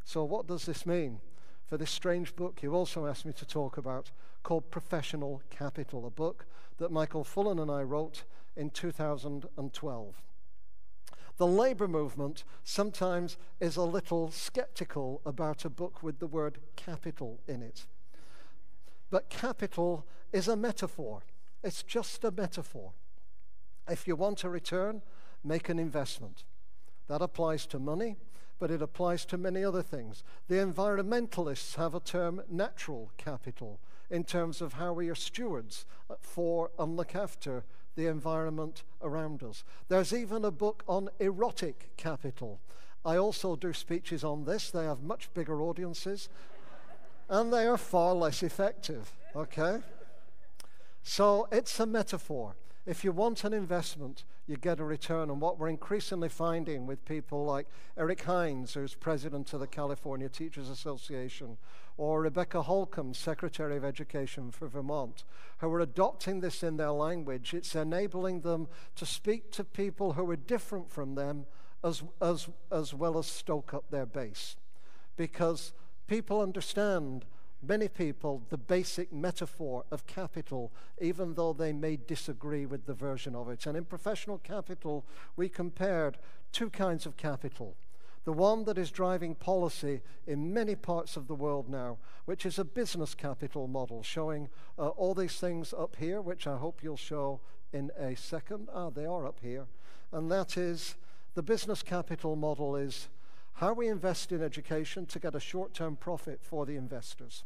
So what does this mean for this strange book you also asked me to talk about, called Professional Capital, a book that Michael Fullen and I wrote in 2012. The labor movement sometimes is a little skeptical about a book with the word capital in it. But capital is a metaphor. It's just a metaphor. If you want a return, make an investment. That applies to money, but it applies to many other things. The environmentalists have a term, natural capital, in terms of how we are stewards for and look after the environment around us. There's even a book on erotic capital. I also do speeches on this. They have much bigger audiences, and they are far less effective, okay? So it's a metaphor. If you want an investment, you get a return. And what we're increasingly finding with people like Eric Hines, who's president of the California Teachers Association, or Rebecca Holcomb, Secretary of Education for Vermont, who are adopting this in their language, it's enabling them to speak to people who are different from them as well as stoke up their base. Because people understand, many people, the basic metaphor of capital, even though they may disagree with the version of it. And in Professional Capital, we compared two kinds of capital. The one that is driving policy in many parts of the world now, which is a business capital model, showing all these things up here, which I hope you'll show in a second. They are up here. And that is, the business capital model is how we invest in education to get a short-term profit for the investors,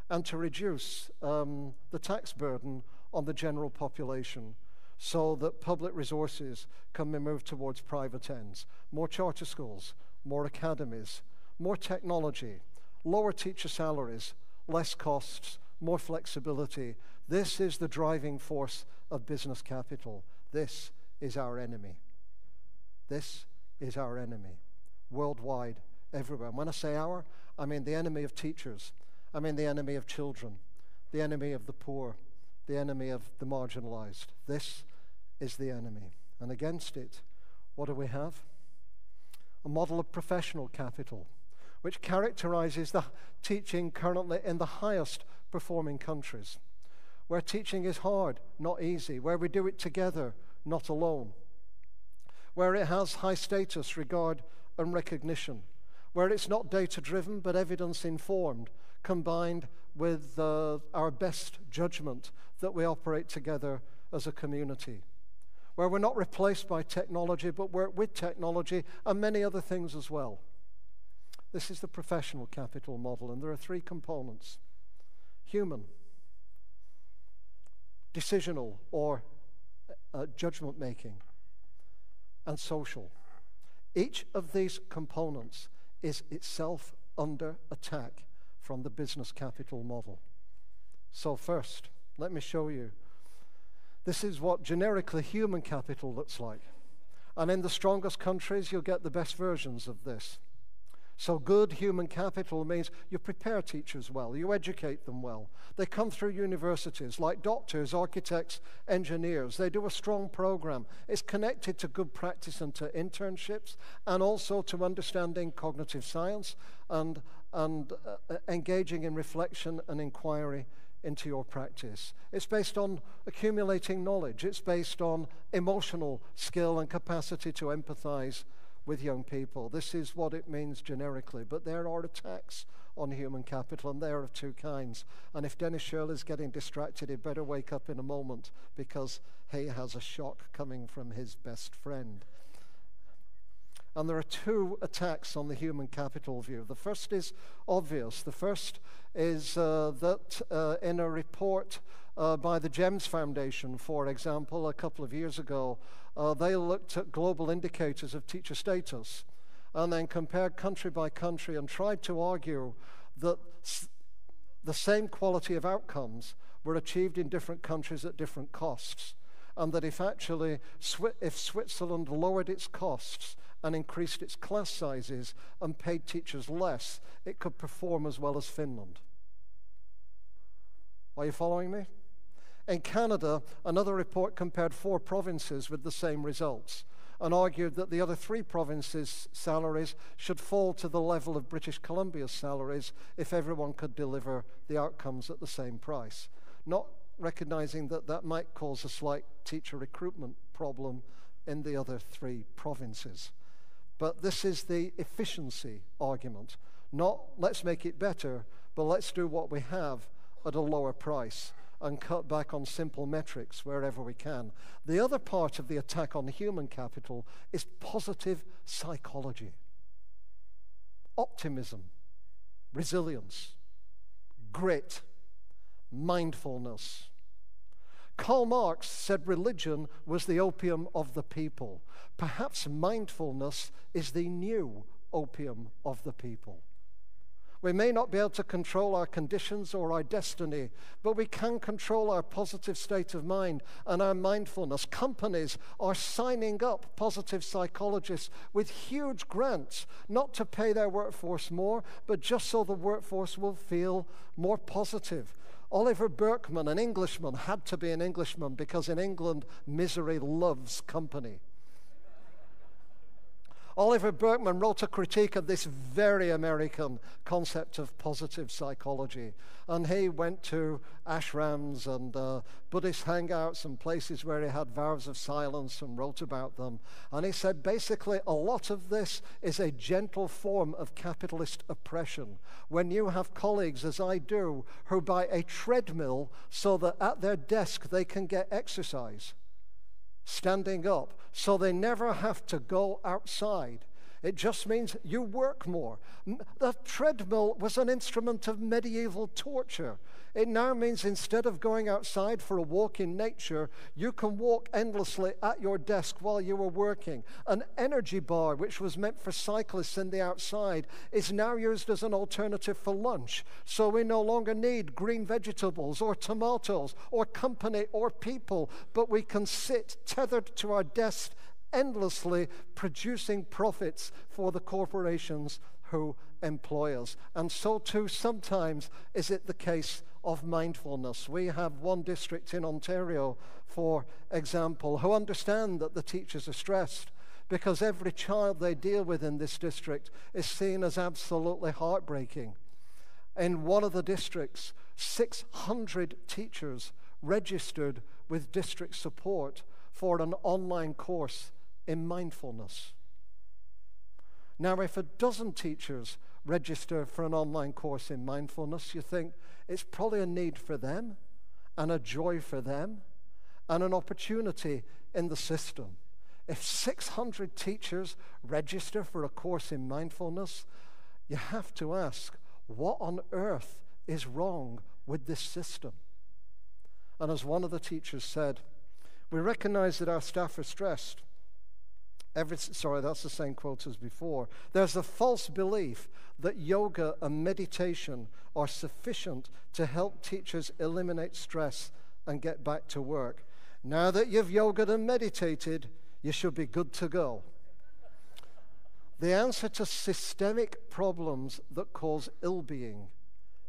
and to reduce the tax burden on the general population so that public resources can be moved towards private ends. More charter schools, more academies, more technology, lower teacher salaries, less costs, more flexibility. This is the driving force of business capital. This is our enemy. This is our enemy, worldwide, everywhere. And when I say our, I mean the enemy of teachers. I mean the enemy of children, the enemy of the poor, the enemy of the marginalized. This is the enemy. And against it, what do we have? A model of professional capital, which characterizes the teaching currently in the highest performing countries, where teaching is hard, not easy, where we do it together, not alone, where it has high status, regard, and recognition, where it's not data-driven but evidence-informed, combined with our best judgment that we operate together as a community, where we're not replaced by technology but work with technology and many other things as well. This is the professional capital model, and there are three components: human, decisional or judgment making, and social. Each of these components is itself under attack from the business capital model. So first, let me show you. This is what generically human capital looks like. And in the strongest countries, you'll get the best versions of this. So good human capital means you prepare teachers well, you educate them well. They come through universities like doctors, architects, engineers. They do a strong program. It's connected to good practice and to internships, and also to understanding cognitive science and engaging in reflection and inquiry into your practice. It's based on accumulating knowledge. It's based on emotional skill and capacity to empathize with young people. This is what it means generically, but there are attacks on human capital, and they are of two kinds. And if Dennis Shirley is getting distracted, he'd better wake up in a moment, because he has a shock coming from his best friend. And there are two attacks on the human capital view. The first is obvious. The first is that in a report by the GEMS Foundation, for example, a couple of years ago, they looked at global indicators of teacher status and then compared country by country and tried to argue that the same quality of outcomes were achieved in different countries at different costs, and that if Switzerland lowered its costs and increased its class sizes and paid teachers less, it could perform as well as Finland. Are you following me? In Canada, another report compared 4 provinces with the same results and argued that the other 3 provinces' salaries should fall to the level of British Columbia's salaries if everyone could deliver the outcomes at the same price, not recognizing that that might cause a slight teacher recruitment problem in the other 3 provinces. But this is the efficiency argument, not let's make it better, but let's do what we have at a lower price and cut back on simple metrics wherever we can. The other part of the attack on human capital is positive psychology. Optimism, resilience, grit, mindfulness. Karl Marx said religion was the opium of the people. Perhaps mindfulness is the new opium of the people. We may not be able to control our conditions or our destiny, but we can control our positive state of mind and our mindfulness. Companies are signing up positive psychologists with huge grants, not to pay their workforce more, but just so the workforce will feel more positive. Oliver Burkeman, an Englishman, had to be an Englishman because in England, misery loves company. Oliver Burkeman wrote a critique of this very American concept of positive psychology. And he went to ashrams and Buddhist hangouts and places where he had vows of silence and wrote about them. And he said basically a lot of this is a gentle form of capitalist oppression. When you have colleagues, as I do, who buy a treadmill so that at their desk they can get exercise, standing up, so they never have to go outside. It just means you work more. The treadmill was an instrument of medieval torture. It now means instead of going outside for a walk in nature, you can walk endlessly at your desk while you are working. An energy bar, which was meant for cyclists in the outside, is now used as an alternative for lunch. So we no longer need green vegetables or tomatoes or company or people, but we can sit tethered to our desk endlessly, producing profits for the corporations who employ us. And so too sometimes is it the case of mindfulness. We have one district in Ontario, for example, who understand that the teachers are stressed because every child they deal with in this district is seen as absolutely heartbreaking. In one of the districts, 600 teachers registered with district support for an online course in mindfulness. Now, if a dozen teachers register for an online course in mindfulness, you think it's probably a need for them and a joy for them and an opportunity in the system. If 600 teachers register for a course in mindfulness, you have to ask, what on earth is wrong with this system? And as one of the teachers said, we recognize that our staff are stressed. Sorry, that's the same quote as before. There's a false belief that yoga and meditation are sufficient to help teachers eliminate stress and get back to work. Now that you've yogaed and meditated, you should be good to go. The answer to systemic problems that cause ill-being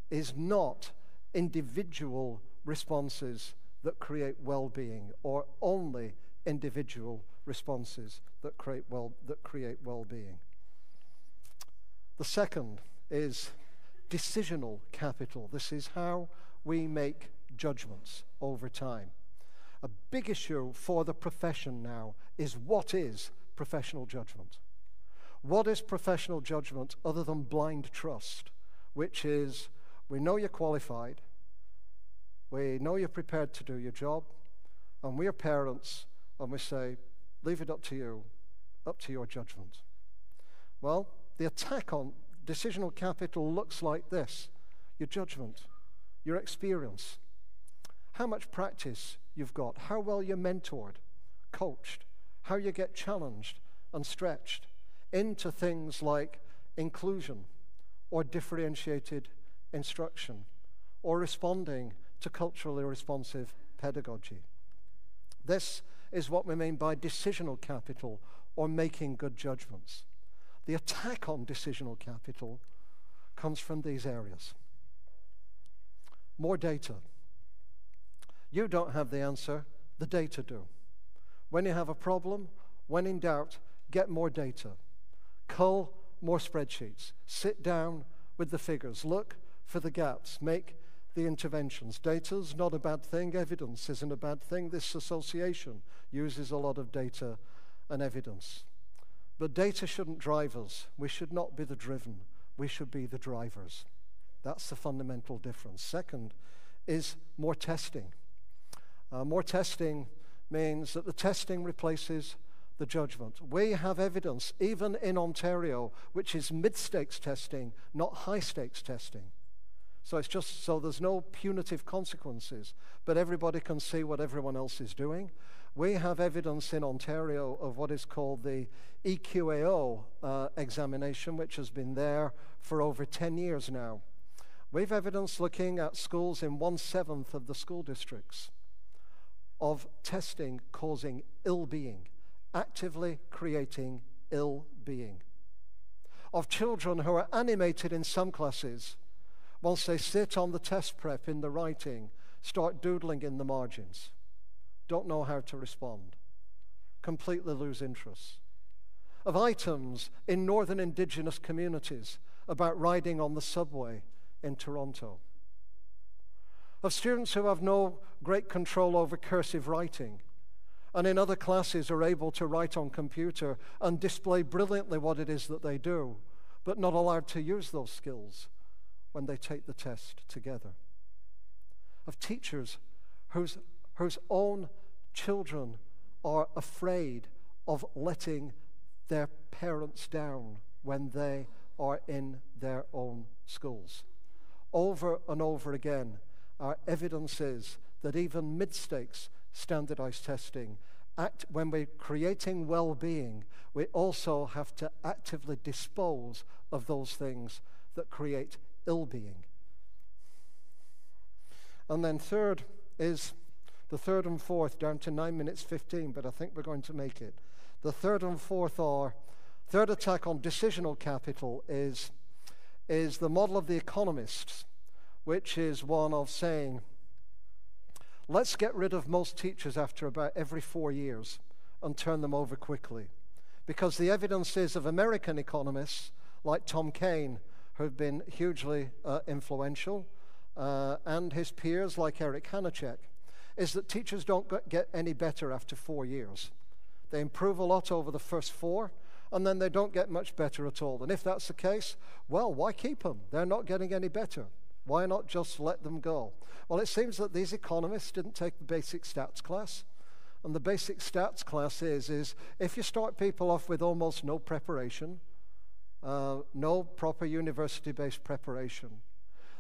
is not individual responses that create well-being, or only individual responses that create well-being. The second is decisional capital. This is how we make judgments over time. A big issue for the profession now is, what is professional judgment? What is professional judgment other than blind trust, which is, we know you're qualified, we know you're prepared to do your job, and we're parents, and we say, leave it up to you, up to your judgment. Well, the attack on decisional capital looks like this: your judgment, your experience, how much practice you've got, how well you're mentored, coached, how you get challenged and stretched into things like inclusion or differentiated instruction or responding to culturally responsive pedagogy. This is what we mean by decisional capital, or making good judgments. The attack on decisional capital comes from these areas. More data. You don't have the answer, the data do. When you have a problem, when in doubt, get more data. Cull more spreadsheets. Sit down with the figures. Look for the gaps. Make the interventions. Data's not a bad thing. Evidence isn't a bad thing. This association uses a lot of data and evidence. But data shouldn't drive us. We should not be the driven. We should be the drivers. That's the fundamental difference. Second is more testing. More testing means that the testing replaces the judgment. We have evidence, even in Ontario, which is mid-stakes testing, not high-stakes testing. So it's just so there's no punitive consequences, but everybody can see what everyone else is doing. We have evidence in Ontario of what is called the EQAO examination, which has been there for over 10 years now. We've evidence looking at schools in 1/7 of the school districts of testing causing ill-being, actively creating ill-being. Of children who are animated in some classes, once they sit on the test prep in the writing, start doodling in the margins, don't know how to respond, completely lose interest. Of items in northern Indigenous communities about riding on the subway in Toronto. Of students who have no great control over cursive writing, and in other classes are able to write on computer and display brilliantly what it is that they do, but not allowed to use those skills when they take the test together. Of teachers whose own children are afraid of letting their parents down when they are in their own schools. Over and over again, our evidence is that even mid-stakes standardized testing, when we're creating well-being, we also have to actively dispose of those things that create ill-being. And then third is the third and fourth, down to 9 minutes 15, but I think we're going to make it. The third and fourth are, third attack on decisional capital is the model of the economists, which is one of saying, let's get rid of most teachers after about every 4 years and turn them over quickly. Because the evidence is of American economists like Tom Kane, who've been hugely influential, and his peers like Eric Hanachek, is that teachers don't get any better after 4 years. They improve a lot over the first 4, and then they don't get much better at all. And if that's the case, well, why keep them? They're not getting any better. Why not just let them go? Well, it seems that these economists didn't take the basic stats class. And the basic stats class is if you start people off with almost no preparation, no proper university-based preparation,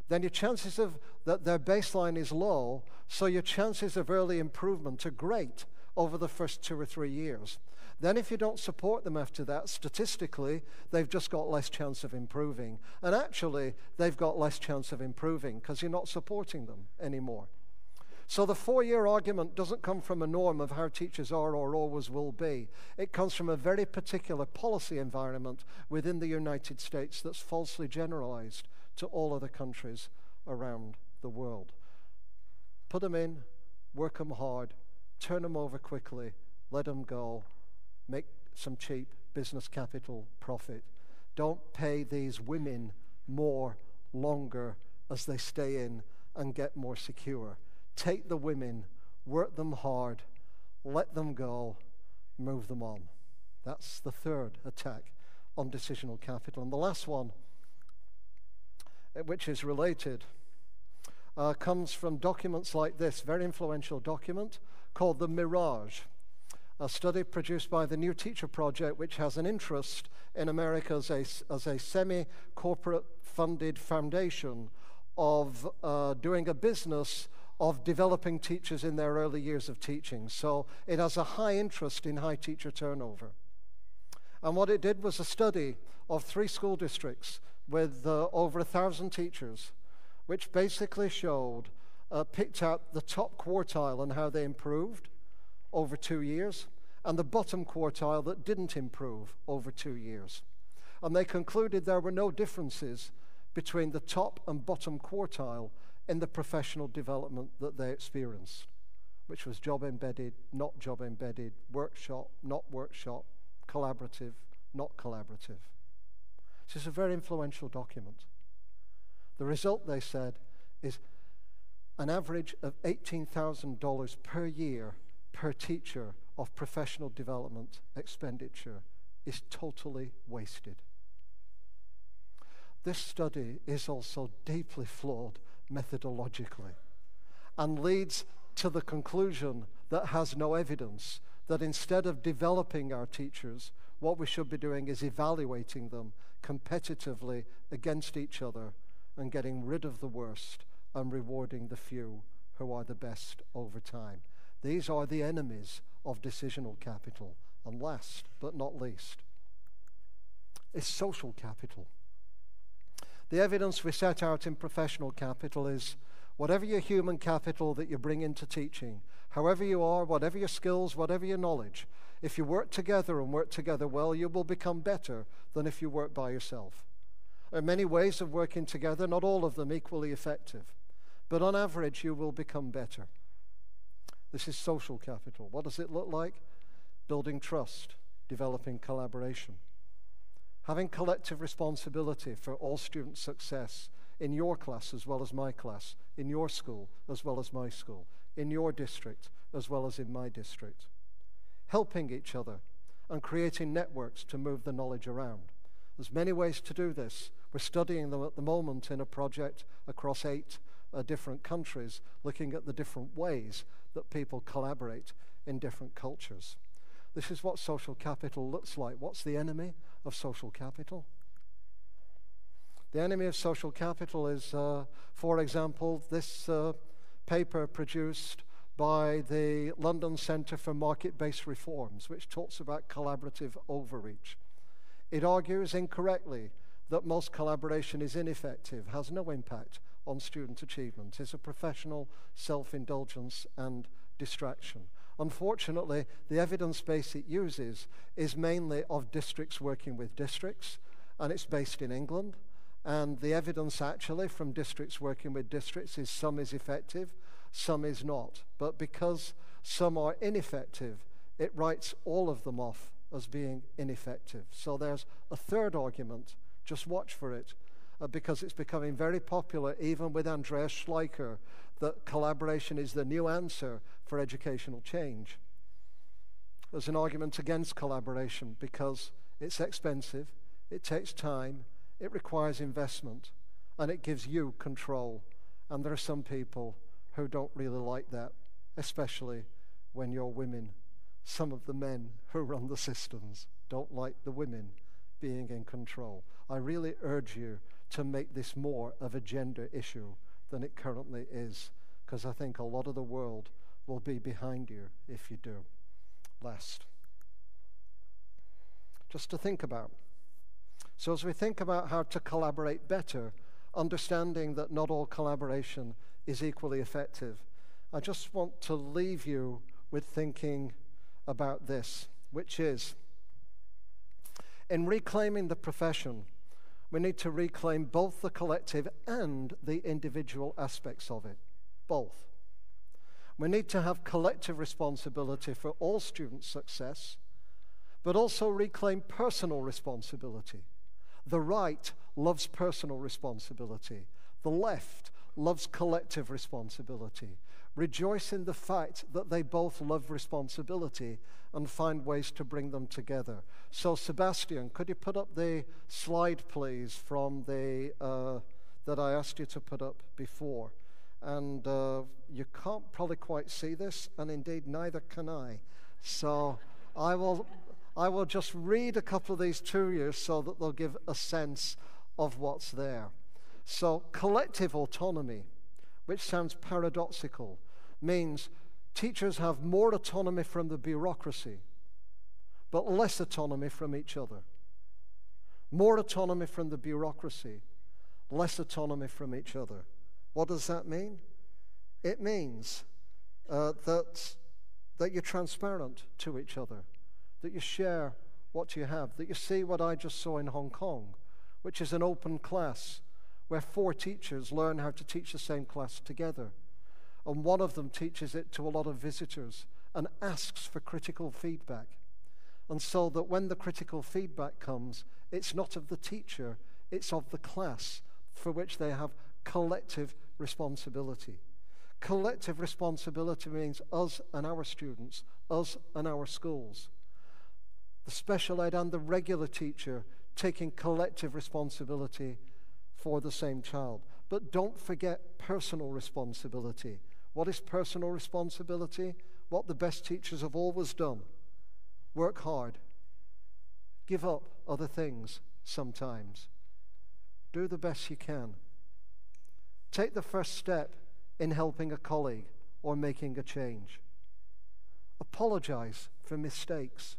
then your chances of that their baseline is low, so your chances of early improvement are great over the first 2 or 3 years. Then if you don't support them after that, statistically, they've just got less chance of improving. And actually, they've got less chance of improving because you're not supporting them anymore. So the 4-year argument doesn't come from a norm of how teachers are or always will be. It comes from a very particular policy environment within the United States that's falsely generalized to all other countries around the world. Put them in, work them hard, turn them over quickly, let them go, make some cheap business capital profit. Don't pay these women more longer as they stay in and get more secure. Take the women, work them hard, let them go, move them on. That's the third attack on decisional capital. And the last one, which is related, comes from documents like this, very influential document called The Mirage, a study produced by the New Teacher Project, which has an interest in America as a semi-corporate funded foundation of doing a business of developing teachers in their early years of teaching. So it has a high interest in high teacher turnover. And what it did was a study of 3 school districts with over 1,000 teachers, which basically showed, picked out the top quartile and how they improved over 2 years, and the bottom quartile that didn't improve over 2 years. And they concluded there were no differences between the top and bottom quartile in the professional development that they experienced, which was job embedded, not job embedded, workshop, not workshop, collaborative, not collaborative. This is a very influential document. The result, they said, is an average of $18,000 per year per teacher of professional development expenditure is totally wasted. This study is also deeply flawed methodologically and leads to the conclusion that has no evidence that instead of developing our teachers, what we should be doing is evaluating them competitively against each other and getting rid of the worst and rewarding the few who are the best over time. These are the enemies of decisional capital. And last but not least is social capital. The evidence we set out in professional capital is whatever your human capital that you bring into teaching, however you are, whatever your skills, whatever your knowledge, if you work together and work together well, you will become better than if you work by yourself. There are many ways of working together, not all of them equally effective, but on average you will become better. This is social capital. What does it look like? Building trust, developing collaboration, having collective responsibility for all student success in your class as well as my class, in your school as well as my school, in your district as well as in my district. Helping each other and creating networks to move the knowledge around. There's many ways to do this. We're studying them at the moment in a project across 8 different countries, looking at the different ways that people collaborate in different cultures. This is what social capital looks like. What's the enemy of social capital? The enemy of social capital is, for example, this paper produced by the London Centre for Market-Based Reforms, which talks about collaborative overreach. It argues incorrectly that most collaboration is ineffective, has no impact on student achievement, is a professional self-indulgence and distraction. Unfortunately, the evidence base it uses is mainly of districts working with districts, and it's based in England. And the evidence actually from districts working with districts is some is effective, some is not. But because some are ineffective, it writes all of them off as being ineffective. So there's a third argument, just watch for it, because it's becoming very popular, even with Andreas Schleicher, that collaboration is the new answer for educational change. There's an argument against collaboration because it's expensive, it takes time, it requires investment, and it gives you control. And there are some people who don't really like that, especially when you're women. Some of the men who run the systems don't like the women being in control. I really urge you to make this more of a gender issue than it currently is, because I think a lot of the world will be behind you if you do. Last. Just to think about. So as we think about how to collaborate better, understanding that not all collaboration is equally effective, I just want to leave you with thinking about this, which is, in reclaiming the profession, we need to reclaim both the collective and the individual aspects of it, both. We need to have collective responsibility for all student success, but also reclaim personal responsibility. The right loves personal responsibility. The left loves collective responsibility. Rejoice in the fact that they both love responsibility and find ways to bring them together. So Sebastian, could you put up the slide, please, from the that I asked you to put up before? And you can't probably quite see this, and indeed neither can I. So I will just read a couple of these to you so that they'll give a sense of what's there. So collective autonomy, which sounds paradoxical, means teachers have more autonomy from the bureaucracy, but less autonomy from each other. More autonomy from the bureaucracy, less autonomy from each other. What does that mean? It means that you're transparent to each other, that you share what you have, that you see what I just saw in Hong Kong, which is an open class where 4 teachers learn how to teach the same class together. And one of them teaches it to a lot of visitors and asks for critical feedback. And so that when the critical feedback comes, it's not of the teacher, it's of the class, for which they have collective responsibility. Collective responsibility means us and our students, us and our schools. The special ed and the regular teacher taking collective responsibility for the same child. But don't forget personal responsibility. What is personal responsibility? What the best teachers have always done. Work hard. Give up other things sometimes. Do the best you can. Take the first step in helping a colleague or making a change. Apologize for mistakes.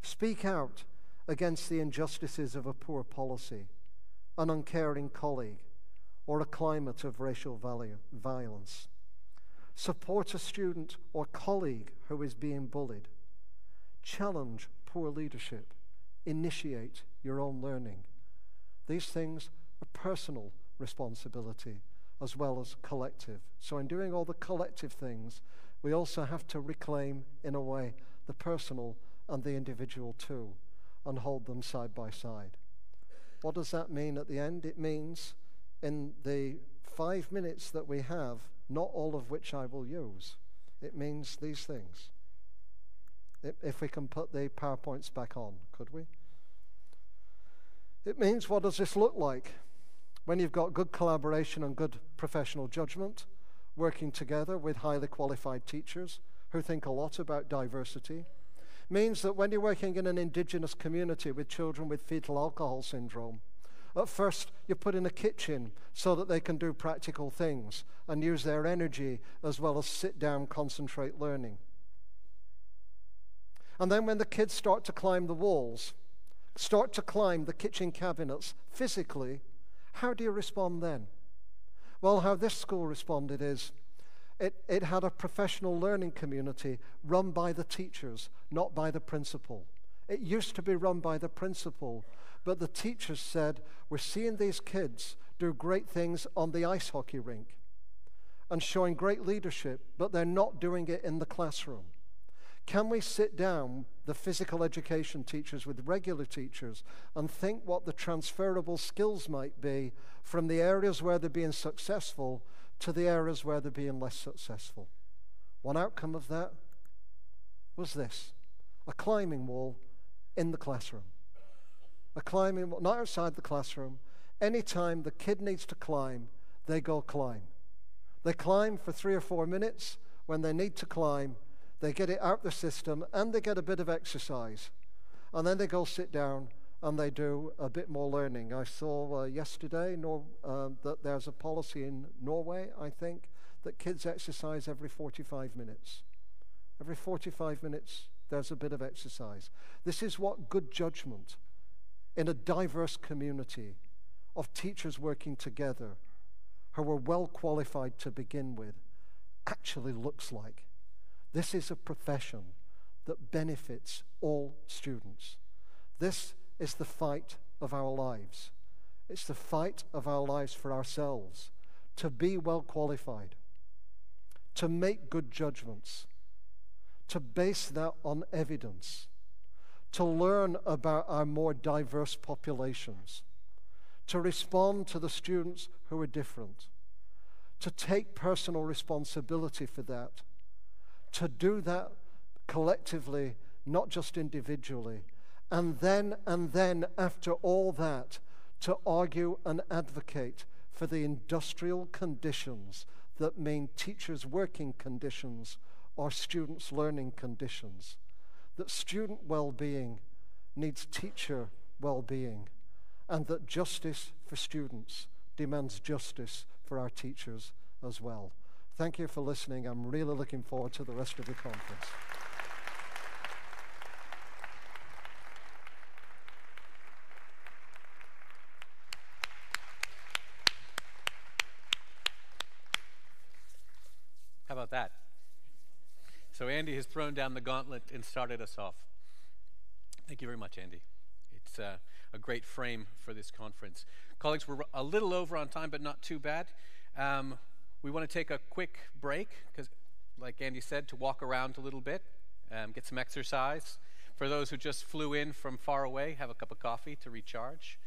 Speak out against the injustices of a poor policy, an uncaring colleague, or a climate of racial violence. Support a student or colleague who is being bullied. Challenge poor leadership. Initiate your own learning. These things are personal responsibility as well as collective. So in doing all the collective things, we also have to reclaim, in a way, the personal and the individual too, and hold them side by side. What does that mean at the end? It means in the 5 minutes that we have, not all of which I will use, it means these things. If we can put the PowerPoints back on, could we? It means, what does this look like? When you've got good collaboration and good professional judgment, working together with highly qualified teachers who think a lot about diversity, means that when you're working in an indigenous community with children with fetal alcohol syndrome, at first you put in a kitchen so that they can do practical things and use their energy as well as sit down, concentrate learning. And then when the kids start to climb the walls, start to climb the kitchen cabinets physically, how do you respond then? Well, how this school responded is, it had a professional learning community run by the teachers, not by the principal. It used to be run by the principal, but the teachers said, we're seeing these kids do great things on the ice hockey rink and showing great leadership, but they're not doing it in the classroom. Can we sit down, the physical education teachers, with regular teachers and think what the transferable skills might be from the areas where they're being successful to the areas where they're being less successful? One outcome of that was this: a climbing wall in the classroom. A climbing wall, not outside the classroom. Anytime the kid needs to climb, they go climb. They climb for 3 or 4 minutes. When they need to climb, they get it out the system and they get a bit of exercise. And then they go sit down and they do a bit more learning. I saw yesterday that there's a policy in Norway, I think, that kids exercise every 45 minutes. Every 45 minutes, there's a bit of exercise. This is what good judgment in a diverse community of teachers working together who are well qualified to begin with actually looks like. This is a profession that benefits all students. This is the fight of our lives. It's the fight of our lives for ourselves, to be well qualified, to make good judgments, to base that on evidence, to learn about our more diverse populations, to respond to the students who are different, to take personal responsibility for that, to do that collectively, not just individually, and then after all that, to argue and advocate for the industrial conditions that mean teachers' working conditions or students' learning conditions. That student well-being needs teacher well-being, and that justice for students demands justice for our teachers as well. Thank you for listening. I'm really looking forward to the rest of the conference. How about that? So Andy has thrown down the gauntlet and started us off. Thank you very much, Andy. It's a great frame for this conference. Colleagues, we're a little over on time, but not too bad. We want to take a quick break, because like Andy said, to walk around a little bit, get some exercise. For those who just flew in from far away, have a cup of coffee to recharge.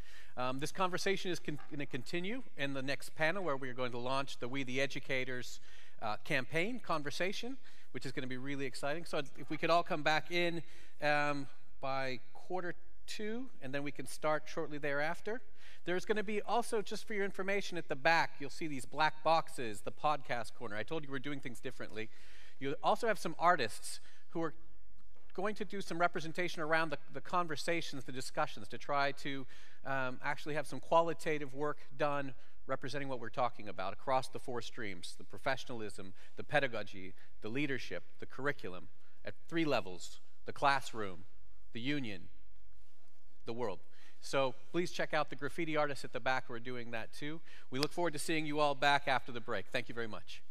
This conversation is going to continue in the next panel, where we are going to launch the We the Educators campaign conversation, which is going to be really exciting. So if we could all come back in by 1:45, and then we can start shortly thereafter. There's going to be also, just for your information, at the back, you'll see these black boxes, the podcast corner. I told you we're doing things differently. You also have some artists who are going to do some representation around the conversations, the discussions, to try to actually have some qualitative work done representing what we're talking about across the 4 streams: the professionalism, the pedagogy, the leadership, the curriculum, at 3 levels: the classroom, the union, the world. So please check out the graffiti artists at the back who are doing that too. We look forward to seeing you all back after the break. Thank you very much.